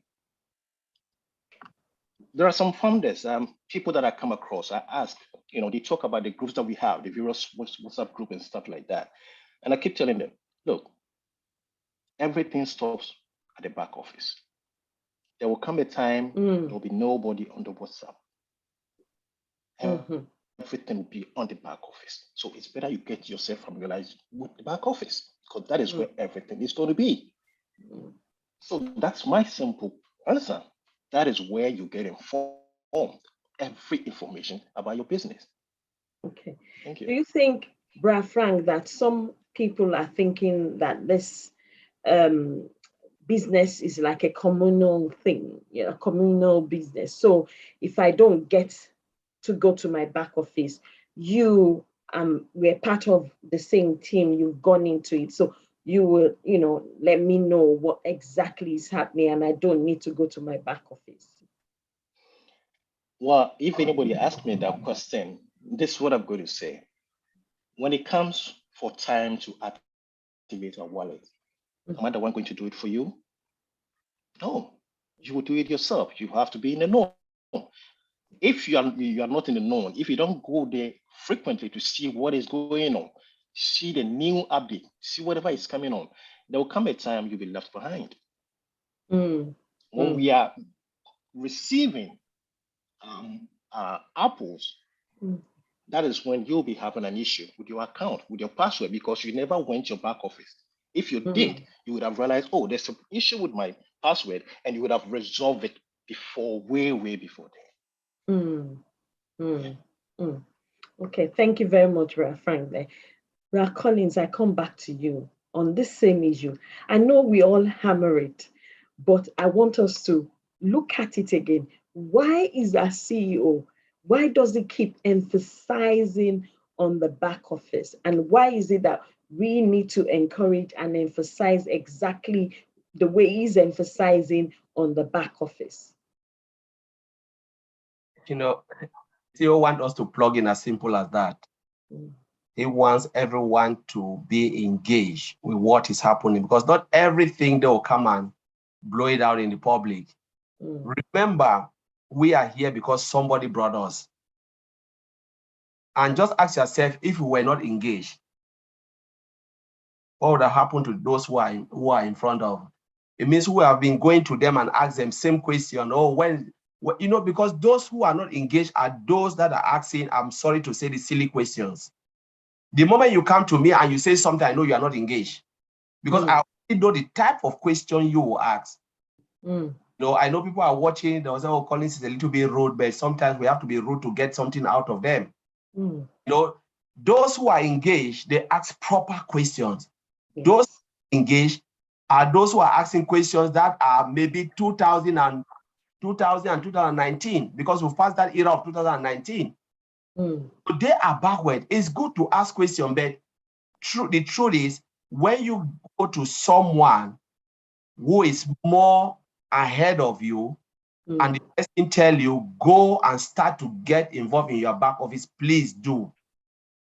There are some founders, people that I come across, I ask, they talk about the groups that we have, the various WhatsApp group and stuff like that. And I keep telling them, look, everything stops at the back office. There will come a time there will be nobody on the WhatsApp. Everything will be on the back office. So it's better you get yourself familiarized with the back office, because that is where everything is going to be. So that's my simple answer. That is where you get informed. Every information about your business. Okay. Thank Do you. you think, Brad Frank, that some people are thinking that this um, business is like a communal thing, you know, communal business? So if I don't get to go to my back office, you we're part of the same team, you've gone into it. So you will, you know, let me know what exactly is happening and I don't need to go to my back office. Well, if anybody asks me that question, this is what I'm going to say. When it comes for time to activate a wallet, am I the one going to do it for you? No, you will do it yourself. You have to be in the know. If you are not in the know, if you don't go there frequently to see what is going on, see the new update, see whatever is coming on, there will come a time you'll be left behind. Mm. When we are receiving apples, that is when you'll be having an issue with your account, with your password, because you never went to your back office. If you did, you would have realized, oh, there's an issue with my password, and you would have resolved it before, way before then. Okay, thank you very much, Frank. There. Collins, I come back to you on this same issue. I know we all hammer it, but I want us to look at it again. Why is our CEO, why does he keep emphasizing on the back office? And why is it that we need to encourage and emphasize exactly the way he's emphasizing on the back office? You know, CEO wants us to plug in as simple as that. He wants everyone to be engaged with what is happening, because not everything they will come and blow it out in the public. Remember, we are here because somebody brought us. And just ask yourself, if we were not engaged, what would have happened to those who are in front of? It means we have been going to them and ask them same question. Oh, you know, because those who are not engaged are those that are asking, I'm sorry to say, the silly questions. The moment you come to me and you say something, I know you are not engaged, because I already know the type of question you will ask. You know, I know people are watching. They will say, oh, Collins is a little bit rude, but sometimes we have to be rude to get something out of them. You know, those who are engaged, they ask proper questions. Yes. Those engaged are those who are asking questions that are maybe 2000 and 2019, because we've passed that era of 2019. So they are backward. It's good to ask questions, but the truth is, when you go to someone who is more ahead of you, and the person tell you, go and start to get involved in your back office, please do.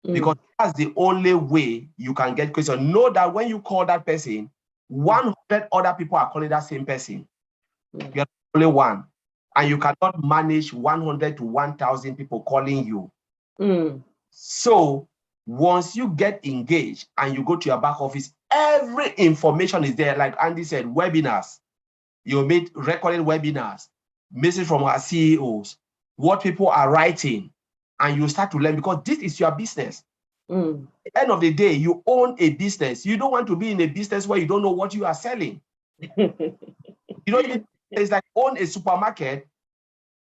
Because that's the only way you can get questions. Know that when you call that person, 100 other people are calling that same person. You're only one. And you cannot manage 100 to 1,000 people calling you. So once you get engaged and you go to your back office, every information is there. Like Andy said, webinars. You meet recorded webinars, message from our CEOs, what people are writing, and you start to learn, because this is your business. At the end of the day, you own a business. You don't want to be in a business where you don't know what you are selling. You know, it's like own a supermarket.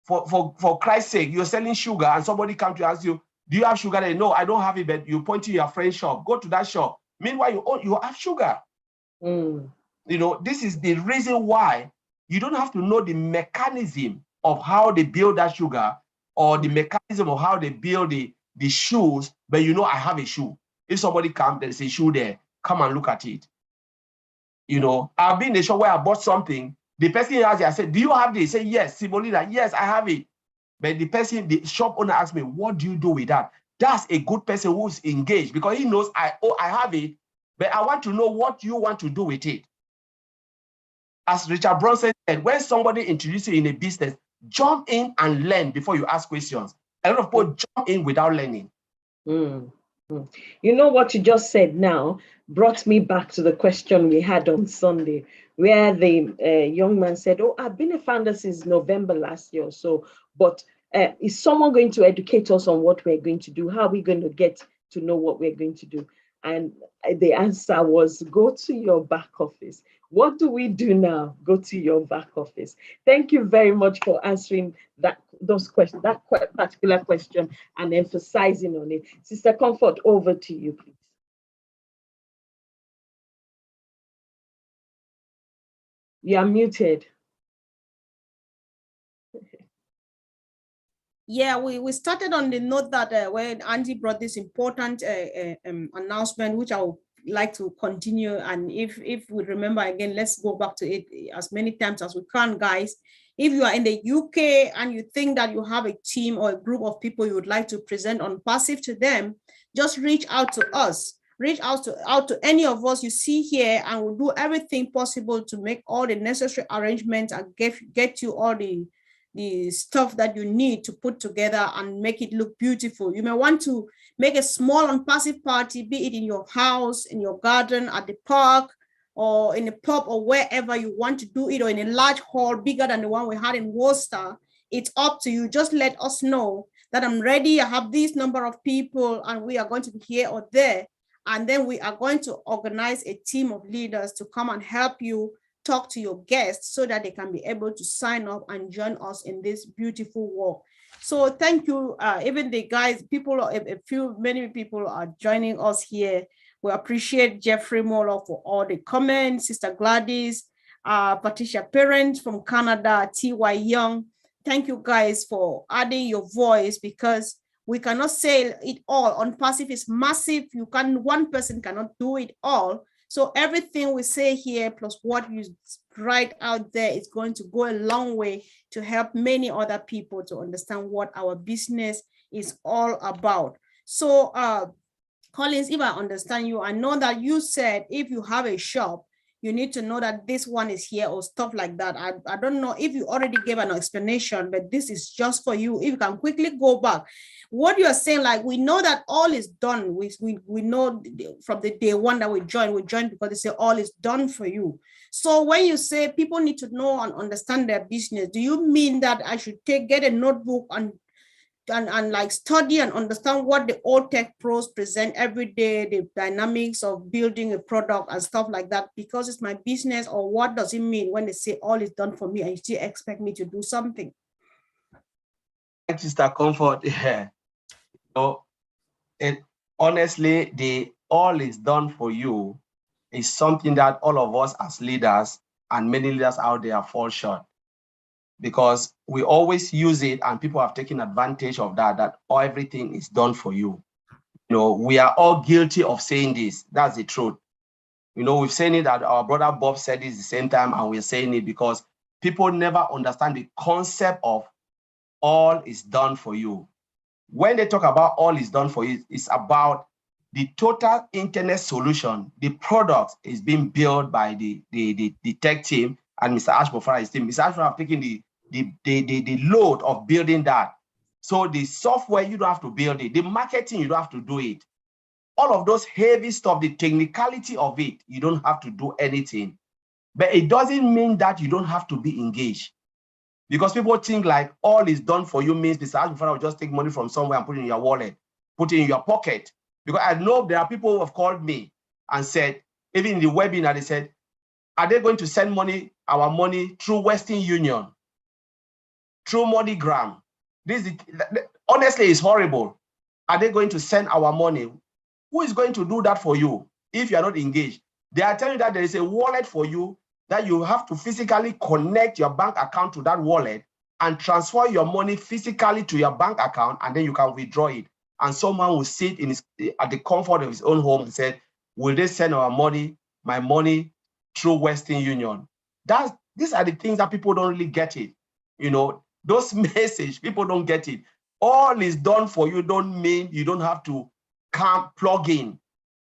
For Christ's sake, you're selling sugar and somebody comes to ask you, do you have sugar? They no, I don't have it, but you point to your friend's shop. Go to that shop. Meanwhile, you have sugar. You know, this is the reason why you don't have to know the mechanism of how they build that sugar, or the mechanism of how they build the shoes, but you know, I have a shoe. If somebody comes, there's a shoe there, come and look at it. You know, I've been in a shop where I bought something. The person asked me, I said, do you have this? He said, yes. Simolina, yes, I have it. But the shop owner asked me, what do you do with that? That's a good person who's engaged, because he knows I have it, but I want to know what you want to do with it. As Richard Branson said, when somebody introduces you in a business, jump in and learn before you ask questions. A lot of people jump in without learning. You know what you just said now brought me back to the question we had on Sunday, where the young man said, oh, I've been a founder since November last year. So, but is someone going to educate us on what we're going to do? How are we going to get to know what we're going to do? And the answer was, go to your back office. What do we do now? Go to your back office. Thank you very much for answering those questions, that particular question, and emphasizing on it. Sister Comfort, over to you, please. You are muted. Yeah, we started on the note that when Andy brought this important announcement, which I would like to continue. And if we remember again, let's go back to it as many times as we can, guys. If you are in the UK and you think that you have a team or a group of people you would like to present ONPASSIVE to them, just reach out to us. Reach out to any of us you see here, and we'll do everything possible to make all the necessary arrangements and get you all the stuff that you need to put together and make it look beautiful. You may want to make a small ONPASSIVE party, be it in your house, in your garden, at the park, or in a pub, or wherever you want to do it, or in a large hall bigger than the one we had in Worcester. It's up to you. Just let us know that I'm ready. I have this number of people and we are going to be here or there. And then we are going to organize a team of leaders to come and help you talk to your guests so that they can be able to sign up and join us in this beautiful work. So thank you. Even the guys, many people are joining us here. We appreciate Jeffrey Molo for all the comments, Sister Gladys, Patricia Parent from Canada, T.Y. Young. Thank you guys for adding your voice, because we cannot say it all. ONPASSIVE is massive. One person cannot do it all. So everything we say here, plus what you write out there, is going to go a long way to help many other people to understand what our business is all about. So Collins, if I understand you, I know that you said if you have a shop, you need to know that this one is here or stuff like that. I don't know if you already gave an explanation, but this is just for you. If you can quickly go back. What you are saying, like, we know that all is done. We know from the day one that we joined because they say all is done for you. So when you say people need to know and understand their business, do you mean that I should get a notebook and like study and understand what the old tech pros present every day, the dynamics of building a product and stuff like that, because it's my business? Or what does it mean when they say all is done for me and you still expect me to do something? Thanks, Sister Comfort. Yeah. So honestly, the all is done for you is something that all of us as leaders and many leaders out there fall short, because we always use it and people have taken advantage of that everything is done for you. You know, we are all guilty of saying this. That's the truth. You know, we've seen it that our brother Bob said it at the same time, and we're saying it because people never understand the concept of all is done for you. When they talk about all is done for you, it's about the total internet solution. The product is being built by the tech team and Mr. Ashbofara's team. Mr. Ashbofara have taken the load of building that. So the software, you don't have to build it. The marketing, you don't have to do it. All of those heavy stuff, the technicality of it, you don't have to do anything. But it doesn't mean that you don't have to be engaged. Because people think like all is done for you means Mr. Ashbofara will just take money from somewhere and put it in your wallet, put it in your pocket. Because I know there are people who have called me and said, even in the webinar, they said, are they going to send our money through Western Union, through MoneyGram? Honestly, it's horrible. Are they going to send our money? Who is going to do that for you if you are not engaged? They are telling you that there is a wallet for you, that you have to physically connect your bank account to that wallet and transfer your money physically to your bank account, and then you can withdraw it. And someone will sit at the comfort of his own home and say, will they send my money through Western Union? These are the things that people don't really get it. You know, those messages, people don't get it. All is done for you don't mean you don't have to plug in.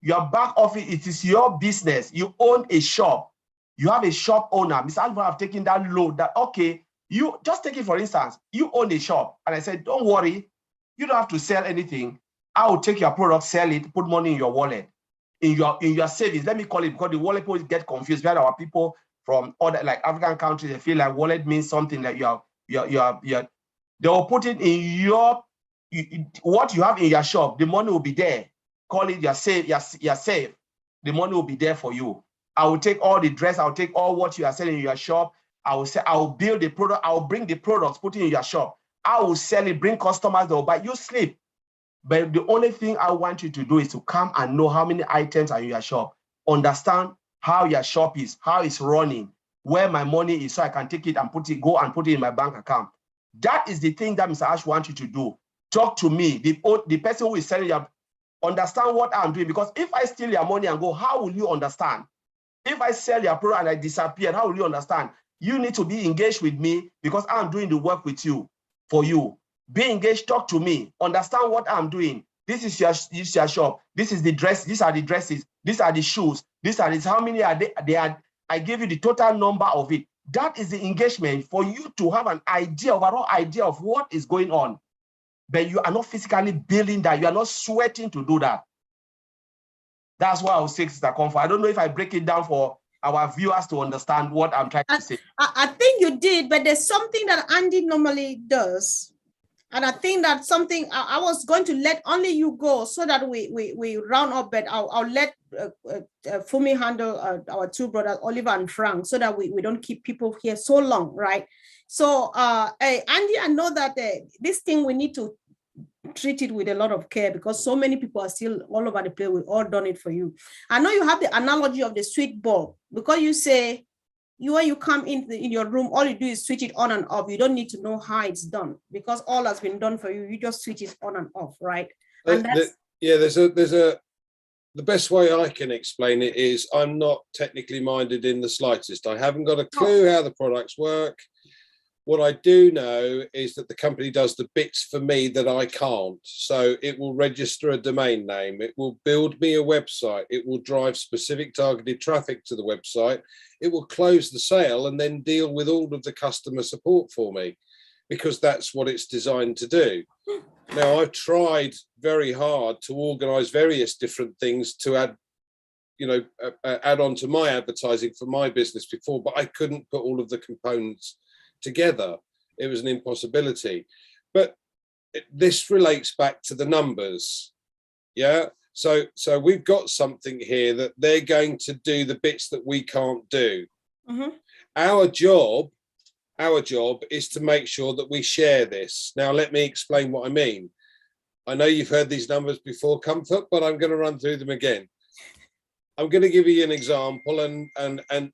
Your back office, it is your business. You own a shop. You have a shop owner. Mr. Alva have taken that load that, okay, you just take it for instance, you own a shop. And I said, don't worry, you don't have to sell anything. I will take your product, sell it, put money in your wallet, in your savings. Let me call it, because the wallet people get confused. We had our people from other like African countries, they feel like wallet means something that they will put it in what you have in your shop. The money will be there. call it you're safe, you're safe. The money will be there for you. I will take all the dress, I'll take all what you are selling in your shop. I will say, I will build the product, I will bring the products, put it in your shop. I will sell it, bring customers, they'll buy, you sleep. But the only thing I want you to do is to come and know how many items are in your shop. Understand how your shop is, how it's running, where my money is, so I can take it and go and put it in my bank account. That is the thing that Mr. Ash wants you to do. Talk to me, the person who is selling your, understand what I'm doing, because if I steal your money and go, how will you understand? If I sell your product and I disappear, how will you understand? You need to be engaged with me because I'm doing the work with you, for you. Be engaged, talk to me, understand what I'm doing. This is your shop. This is the dress. These are the dresses. These are the shoes. These are how many are they? I gave you the total number of it. That is the engagement for you to have an idea, overall idea of what is going on. But you are not physically building that. You are not sweating to do that. That's why I was saying, Sister Comfort. I don't know if I break it down for our viewers to understand what I'm trying to say. I think you did, but there's something that Andy normally does. And I think that's something I was going to let only you go so that we round up, but I'll let Fumi handle our two brothers, Oliver and Frank, so that we don't keep people here so long, right? So Andy, I know that this thing we need to treat it with a lot of care because so many people are still all over the place. We've all done it for you. I know you have the analogy of the sweet bulb because you say, when you come in your room, all you do is switch it on and off. You don't need to know how it's done because all has been done for you. You just switch it on and off, right? And the best way I can explain it is I'm not technically minded in the slightest. I haven't got a clue how the products work. What I do know is that the company does the bits for me that I can't. So it will register a domain name. It will build me a website. It will drive specific targeted traffic to the website. It will close the sale and then deal with all of the customer support for me because that's what it's designed to do. Now, I've tried very hard to organize various different things to add on to my advertising for my business before, but I couldn't put all of the components together. It was an impossibility. But this relates back to the numbers. Yeah. So we've got something here that they're going to do the bits that we can't do. Mm-hmm. Our job is to make sure that we share this. Now, let me explain what I mean. I know you've heard these numbers before, Comfort, but I'm going to run through them again. I'm going to give you an example, and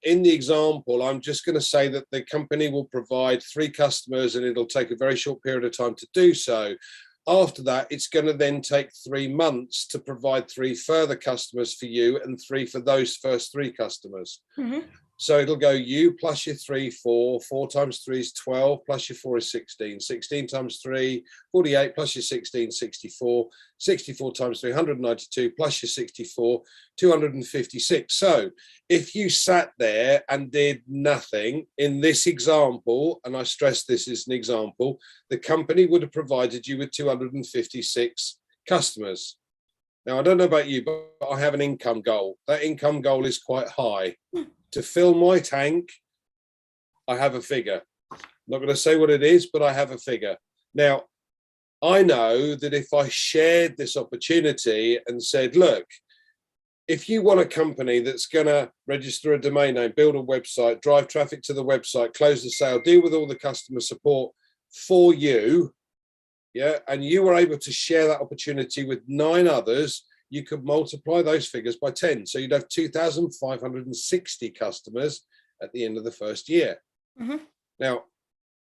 in the example, I'm just going to say that the company will provide 3 customers and it'll take a very short period of time to do so. After that, it's going to then take 3 months to provide 3 further customers for you and 3 for those first 3 customers. Mm-hmm. So it'll go you plus your 3, 4, 4 times 3 is 12, plus your 4 is 16, 16 times 3, 48, plus your 16, 64, 64 times 3, 192, plus your 64, 256. So if you sat there and did nothing in this example, and I stress this is an example, the company would have provided you with 256 customers. Now, I don't know about you, but I have an income goal. That income goal is quite high. To fill my tank, I have a figure. I'm not going to say what it is, but I have a figure. Now, I know that if I shared this opportunity and said, look, if you want a company that's going to register a domain name, build a website, drive traffic to the website, close the sale, deal with all the customer support for you, yeah, and you were able to share that opportunity with 9 others, you could multiply those figures by 10. So you'd have 2,560 customers at the end of the first year. Mm-hmm. Now,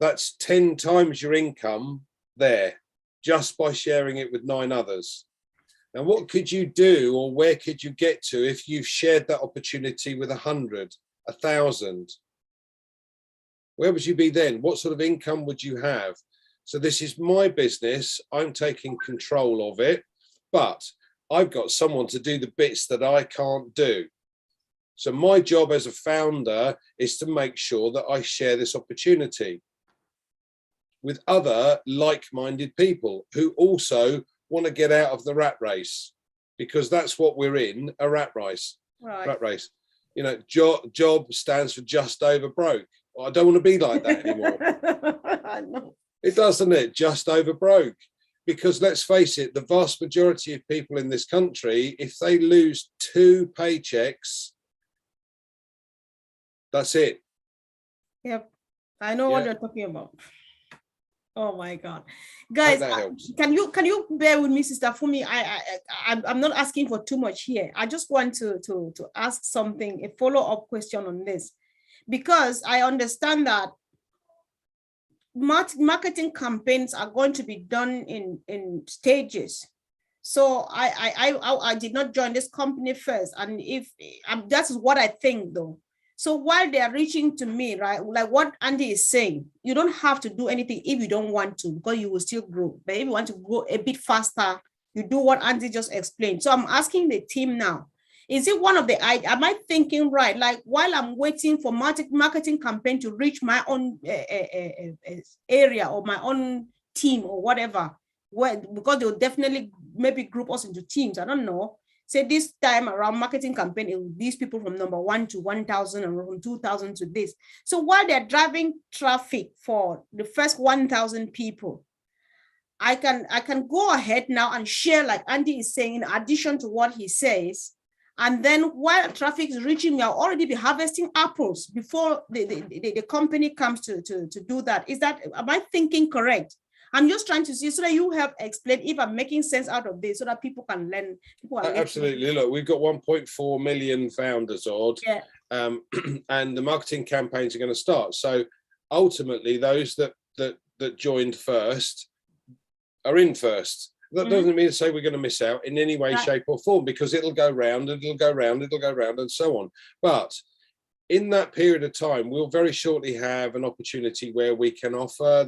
that's 10 times your income there, just by sharing it with 9 others. Now, what could you do, or where could you get to if you've shared that opportunity with 100, 1,000? Where would you be then? What sort of income would you have? So this is my business. I'm taking control of it, but I've got someone to do the bits that I can't do. So my job as a founder is to make sure that I share this opportunity with other like-minded people who also want to get out of the rat race, because that's what we're in, a rat race. Right. Rat race. You know, job stands for just over broke. Well, I don't want to be like that anymore. It does, doesn't it? Just over broke. because let's face it, the vast majority of people in this country, if they lose 2 paychecks, that's it. Yep, I know what you're talking about. Oh my God, guys, can you bear with me, Sister Fumi? I'm not asking for too much here. I just want to ask something, a follow-up question on this, because I understand that marketing campaigns are going to be done in stages. So I did not join this company first, and if that's what I think though. So while they are reaching to me, right, like what Andy is saying, you don't have to do anything if you don't want to, because you will still grow. But if you want to grow a bit faster, you do what Andy just explained. So I'm asking the team now, is it one of the, am I thinking right? Like while I'm waiting for marketing campaign to reach my own area or my own team or whatever, because they'll definitely maybe group us into teams. I don't know. Say this time around marketing campaign, these people from number 1 to 1,000 and from 2,000 to this. So while they're driving traffic for the first 1,000 people, I can go ahead now and share, like Andy is saying, in addition to what he says. And then while traffic is reaching me, I'll already be harvesting apples before the company comes to do that. Am I thinking correct? I'm just trying to see so that you help explain if I'm making sense out of this so that people can learn. Absolutely. Look, we've got 1.4 million founders odd, and the marketing campaigns are going to start. So ultimately, those that joined first are in first. That doesn't mean to say we're going to miss out in any way, shape or form, because it'll go round and it'll go round, it'll go round and so on. But in that period of time, we'll very shortly have an opportunity where we can offer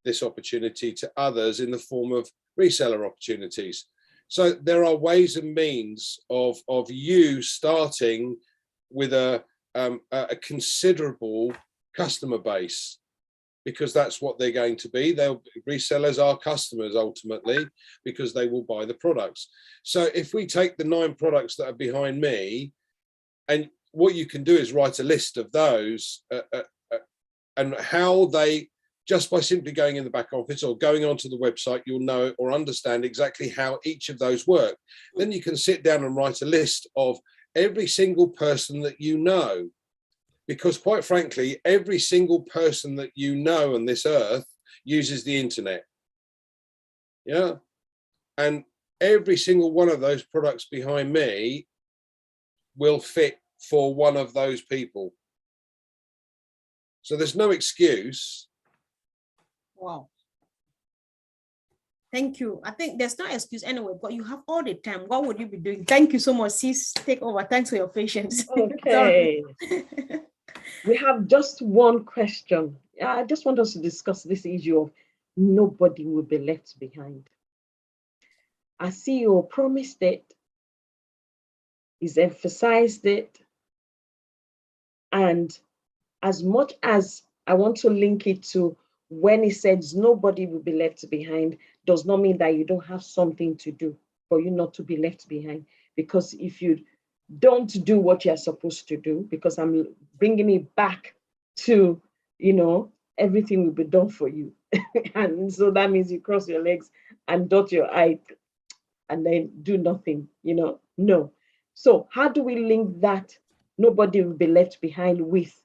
this opportunity to others in the form of reseller opportunities. So there are ways and means of you starting with a considerable customer base, because that's what they're going to be. Resellers are customers ultimately, because they will buy the products. So if we take the 9 products that are behind me, and what you can do is write a list of those and how they, just by simply going in the back office or going onto the website, you'll know or understand exactly how each of those work. Then you can sit down and write a list of every single person that you know, because quite frankly, every single person that you know on this earth uses the internet. Yeah. And every single one of those products behind me will fit for one of those people. So there's no excuse. Wow. Thank you. I think there's no excuse anyway, but you have all the time. What would you be doing? Thank you so much. Sis, take over. Thanks for your patience. Okay. We have just one question. I just want us to discuss this issue of nobody will be left behind. Our CEO promised it. He's emphasized it. And as much as I want to link it to when he says nobody will be left behind, does not mean that you don't have something to do for you not to be left behind. Because if you don't do what you're supposed to do, because I'm bringing it back to, everything will be done for you. And so that means you cross your legs and dot your I and then do nothing, no. So how do we link that nobody will be left behind with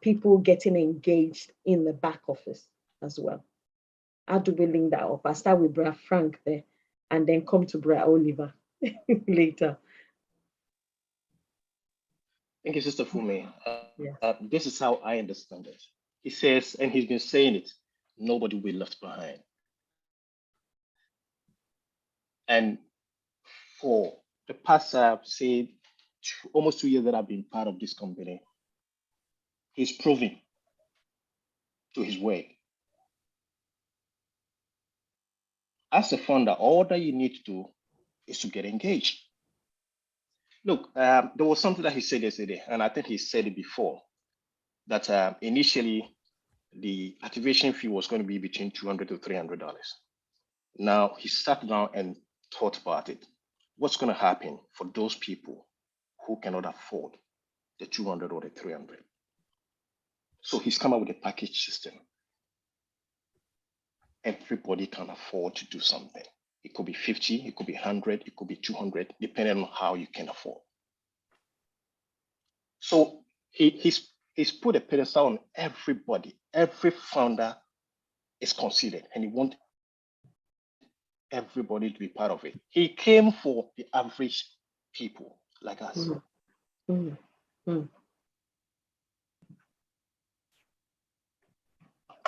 people getting engaged in the back office as well? How do we link that up? I'll start with Bra Frank there and then come to Bra Oliver later. Thank you, Sister Fumi. This is how I understand it. He says, and he's been saying it, nobody will be left behind. And for the past, say, almost 2 years that I've been part of this company, he's proving to his way. As a founder, all that you need to do is to get engaged. Look, there was something that he said yesterday, and I think he said it before, that initially the activation fee was going to be between $200 to $300. Now he sat down and thought about it. What's going to happen for those people who cannot afford the 200 or the 300? So he's come up with a package system. everybody can afford to do something. It could be 50, it could be 100, it could be 200, depending on how you can afford. So he's put a pedestal on everybody. Every founder is considered, and he wants everybody to be part of it. He came for the average people like us.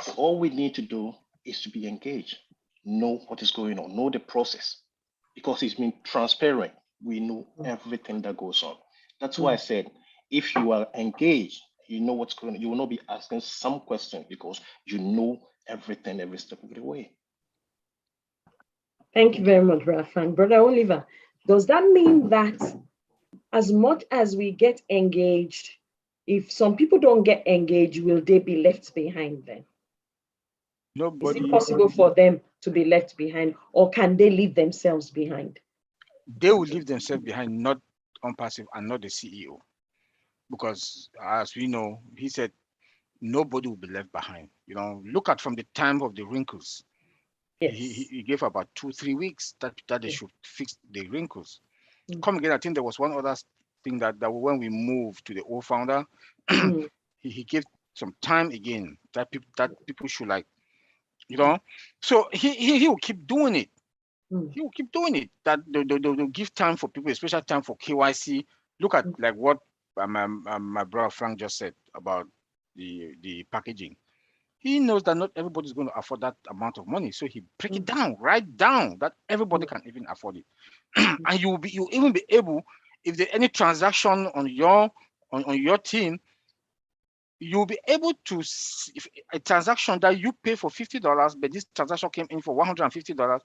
So all we need to do is to be engaged, know what is going on, know the process, because it's been transparent. We know everything that goes on. That's why I said, if you are engaged, you know what's going on. You will not be asking some questions because you know everything every step of the way. Thank you very much, Brother Frank. Brother Oliver, does that mean that as much as we get engaged, if some people don't get engaged, will they be left behind then? Nobody. Is it possible for them to be left behind, or can they leave themselves behind? They will leave themselves behind, not ONPASSIVE and not the CEO. Because as we know, he said, nobody will be left behind. You know, look at from the time of the wrinkles. Yes. He gave about 2-3 weeks that they should fix the wrinkles. Come again, I think there was one other thing that when we moved to the old founder, he gave some time again that people should, like, you know. So he will keep doing it. He will keep doing it. That they'll give time for people, especially time for KYC. Look at like what my brother Frank just said about the packaging. He knows that not everybody's going to afford that amount of money, so he break it down, write down that everybody can even afford it. And you'll even be able, if there's any transaction on your team, you'll be able to see if a transaction that you pay for $50, but this transaction came in for $150.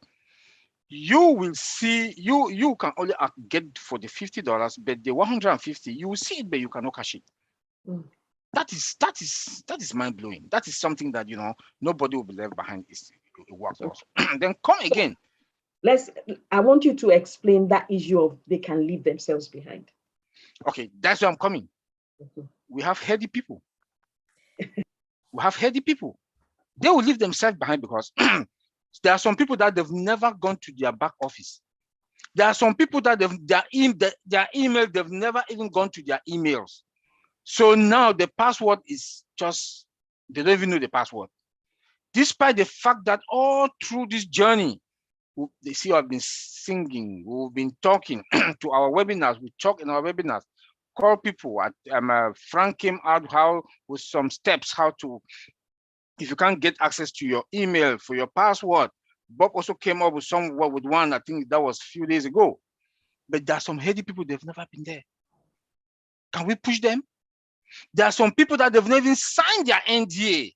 You will see, you can only get for the $50, but the $150, you will see it, but you cannot cash it. That is mind-blowing. That is something that, you know, nobody will be left behind. It works also. Then come again. I want you to explain that issue of they can leave themselves behind. Okay, that's where I'm coming. We have heady people. We have heady people. They will leave themselves behind because there are some people that they've never gone to their back office. There are some people that their email, they've never even gone to their emails. So now the password is just, they don't even know the password. Despite the fact that all through this journey, they see I've been singing, we've been talking to our webinars, we talk in our webinars, call people. Frank came out with some steps how to, if you can't get access to your email for your password. Bob also came up with one, I think that was a few days ago. But there are some heady people, they've never been there. Can we push them? There are some people that they've never even signed their NDA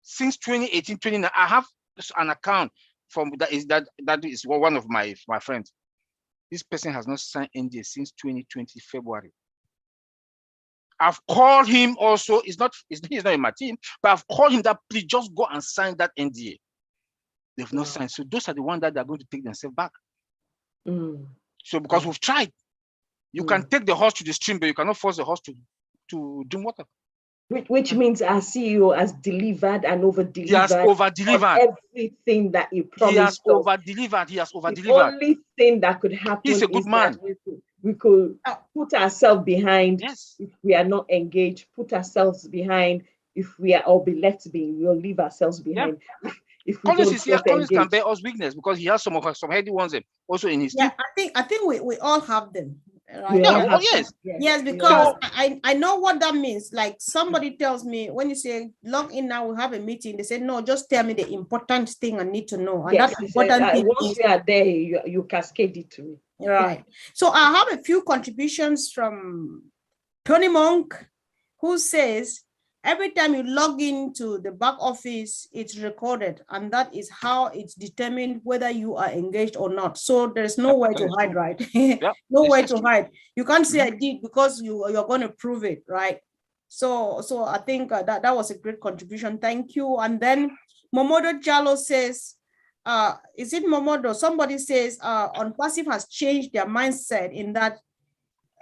since 2018, 2019. I have an account from that is one of my friends. This person has not signed NDA since 2020 February. I've called him also. He's not in my team, but I've called him that please just go and sign that NDA. They've not signed. So those are the ones that they're going to take themselves back. So because we've tried, you can take the horse to the stream, but you cannot force the horse to drink water. Which means our CEO has delivered and over-delivered. He has over-delivered everything that he promised. He has over-delivered. He has over-delivered. The only thing that could happen He's a good man. We could put ourselves behind. Yes. If we are not engaged, put ourselves behind. If we are all be left be, we'll leave ourselves behind. Yep. If we Collins is here. Collins can bear engage. us weakness because he has some heady ones also in his team. I think we all have them. Right? Yes. Yes, because I know what that means. Like somebody tells me when you say log in now, we have a meeting. They say no, just tell me the important thing I need to know. And Yes, that important thing once you are there, you cascade it to me. Right. So I have a few contributions from Tony Monk, who says every time you log into the back office, it's recorded, and that is how it's determined whether you are engaged or not. So there's nowhere to hide, right? Nowhere to hide. You can't say I did because you're going to prove it, right? So I think that was a great contribution. Thank you. And then Momodo Jalo says, is it Momodo? Somebody says ONPASSIVE has changed their mindset in that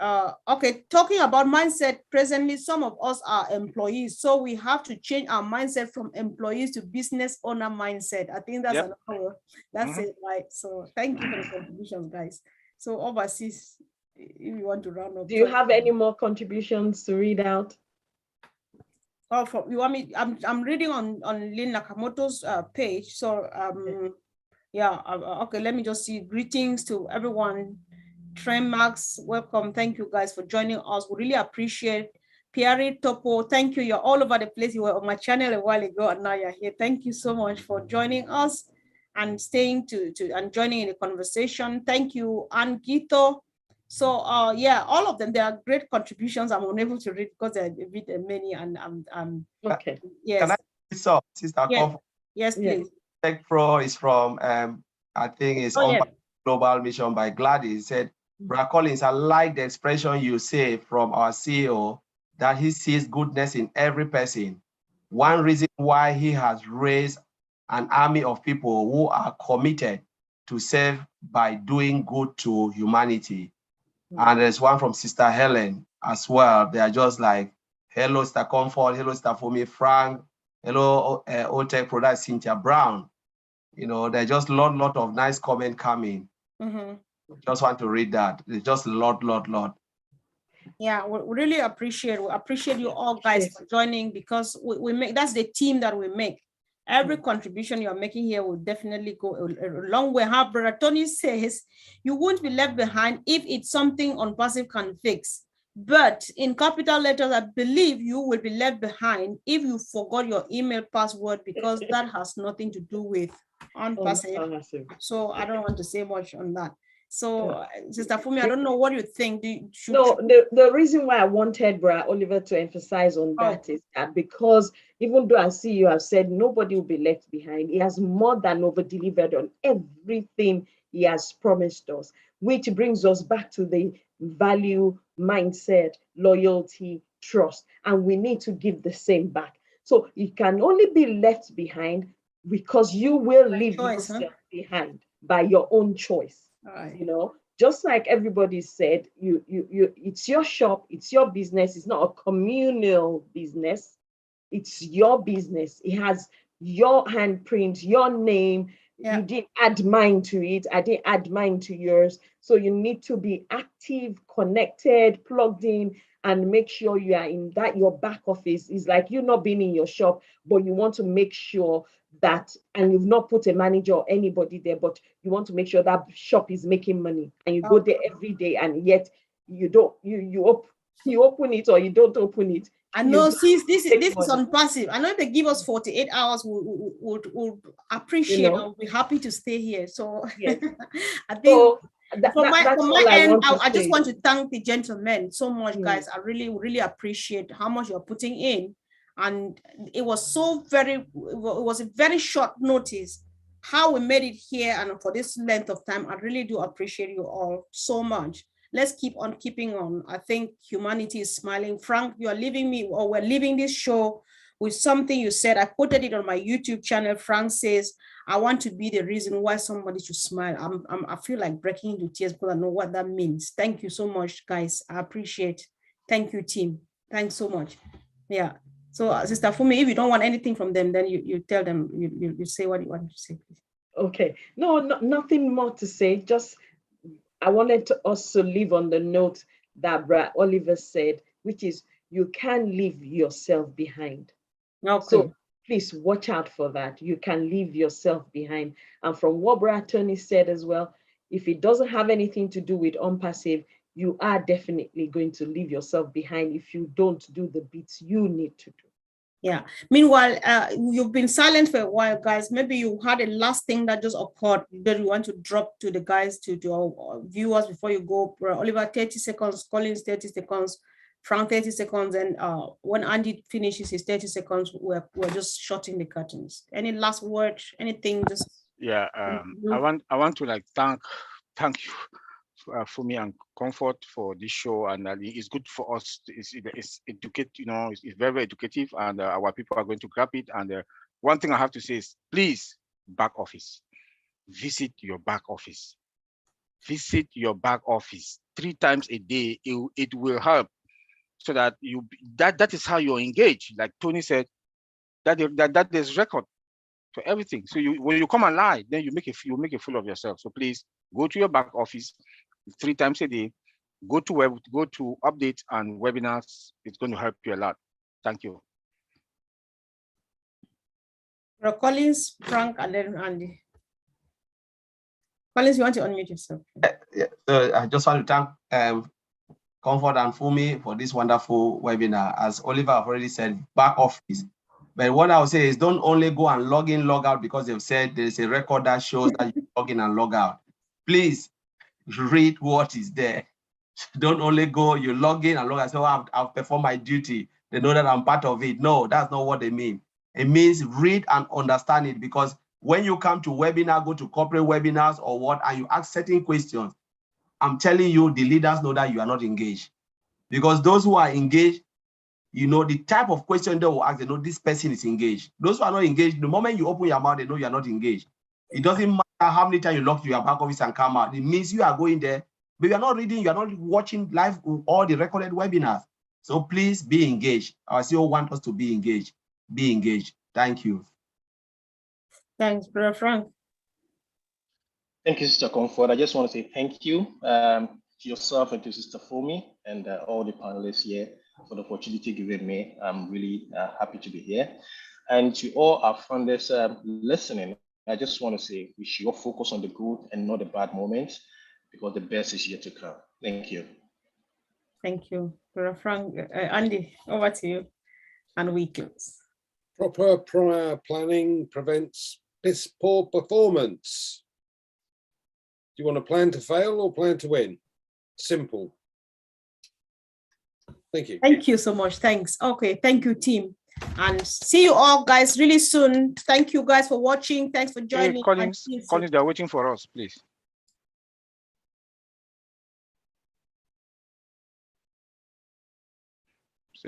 Okay, talking about mindset, presently some of us are employees, so we have to change our mindset from employees to business owner mindset. I think that's another, that's it, right? So thank you for the contributions, guys. So overseas, if you want to round up. Do you have any more contributions to read out? Oh, you want me? I'm reading on Lynn Nakamoto's page. So yeah, okay, let me just see. Greetings to everyone. Trem Max, welcome. Thank you guys for joining us. We really appreciate. Pierre Topo, thank you. You're all over the place. You were on my channel a while ago and now you're here. Thank you so much for joining us and staying and joining in the conversation. Thank you, Ann Gito. So yeah, all of them, they are great contributions. I'm unable to read because they're a bit many, and I'm okay. Yes. Can I say Sister Yes, Comfort? yes, please. Tech Pro is from I think it's Global Mission by Gladys. It said, Brother Collins, I like the expression you say from our CEO that he sees goodness in every person. One reason why he has raised an army of people who are committed to serve by doing good to humanity. And there's one from Sister Helen as well. They are just like, hello, Sister Comfort, hello, Sister Fumi Frank, hello, OTech product Cynthia Brown. You know, there's just a lot of nice comment coming. Just want to read that. It's just a lot. Yeah, we really appreciate you all guys for joining, because we make, that's the team that we make. Every contribution you're making here will definitely go a long way. How Brother Tony says, you won't be left behind if it's something ONPASSIVE can fix. But in capital letters, I believe you will be left behind if you forgot your email password, because that has nothing to do with ONPASSIVE. So I don't want to say much on that. So, Sister Fumi, I don't know what you think. The reason why I wanted Brother Oliver to emphasize on that is that because even though I see you have said nobody will be left behind, he has more than over-delivered on everything he has promised us, which brings us back to the value, mindset, loyalty, trust, and we need to give the same back. So you can only be left behind because you will leave yourself behind by your own choice. You know, just like everybody said, it's your shop, it's your business. It's not a communal business. It's your business. It has your handprint, your name. You didn't add mine to it. I didn't add mine to yours. So you need to be active, connected, plugged in, and make sure you are in that. Your back office is like you not being in your shop, but you want to make sure that, and you've not put a manager or anybody there, but you want to make sure that shop is making money, and you go there every day, and yet you don't, you open it or you don't open it. I know, sis, this is ONPASSIVE. I know they give us 48 hours, we'll appreciate, you know, and we'll be happy to stay here. So yes. I think from my end, I just want to thank the gentlemen so much, guys. I really appreciate how much you're putting in. And it was it was a very short notice how we made it here, and for this length of time. I really do appreciate you all so much. Let's keep on keeping on. I think humanity is smiling. Frank, you are leaving me, or we're leaving this show with something you said. I quoted it on my YouTube channel. Frank says, I want to be the reason why somebody should smile. I feel like breaking into tears because I know what that means. Thank you so much, guys. I appreciate. Thank you, team. Thanks so much. Yeah. So, Sister Fumi, if you don't want anything from them, then you tell them, you say what you want to say, please. Okay. No, nothing more to say. Just, I wanted to also leave on the note that Brad Oliver said, which is you can leave yourself behind. Okay. So please watch out for that. You can leave yourself behind. And from what Brad Tony said as well, if it doesn't have anything to do with ONPASSIVE, you are definitely going to leave yourself behind if you don't do the bits you need to do. Yeah. Meanwhile, you've been silent for a while, guys. Maybe you had a last thing that just occurred that you want to drop to the guys, to our viewers before you go. Oliver, 30 seconds, Collins, 30 seconds, Frank, 30 seconds. And when Andy finishes his 30 seconds, we're just shutting the curtains. Any last word, anything? Just I want to like thank you for me and Comfort for this show, and it's good for us. It's educate, you know, it's very educative, and our people are going to grab it. And one thing I have to say is, please, back office, visit your back office. Visit your back office. 3 times a day, it will help, so that that is how you engage. Like Tony said, that there's record for everything. So when you come alive, then you make a fool of yourself. So please go to your back office 3 times a day. Go to updates and webinars. It's going to help you a lot. Thank you. Collins, Frank, and then Andy. Collins, you want to unmute yourself? I just want to thank Comfort and Fumi for this wonderful webinar. As Oliver already said, back office. But what I would say is, don't only go and log in, log out because they've said there's a record that shows that you log in and log out. Please read what is there. Don't only go, you log in and log out, so I've performed my duty. They know that I'm part of it. No, that's not what they mean. It means read and understand it, because when you come to webinar, go to corporate webinars or what, and you ask certain questions, I'm telling you, the leaders know that you are not engaged. Because those who are engaged, you know, the type of question they will ask, they know this person is engaged. Those who are not engaged, the moment you open your mouth, they know you are not engaged. It doesn't matter how many times you log to your back office and come out. It means you are going there, but you are not reading, you are not watching live all the recorded webinars. So please be engaged. Our CEO wants us to be engaged. Be engaged. Thank you. Thanks, Brother Frank. Thank you, Sister Comfort. I just want to say thank you to yourself and to Sister Fumi and all the panelists here for the opportunity given me. I'm really happy to be here. And to all our funders listening, I just want to say we should all focus on the good and not the bad moments, because the best is yet to come. Thank you. Thank you, Brother Frank. Andy, over to you. And we close. Proper prior planning prevents poor performance. Do you want to plan to fail or plan to win? Simple. Thank you. Thank you so much. Thanks. Okay. Thank you, team. And see you all, guys, really soon. Thank you, guys, for watching. Thanks for joining. Hey, Collins, they're waiting for us, please.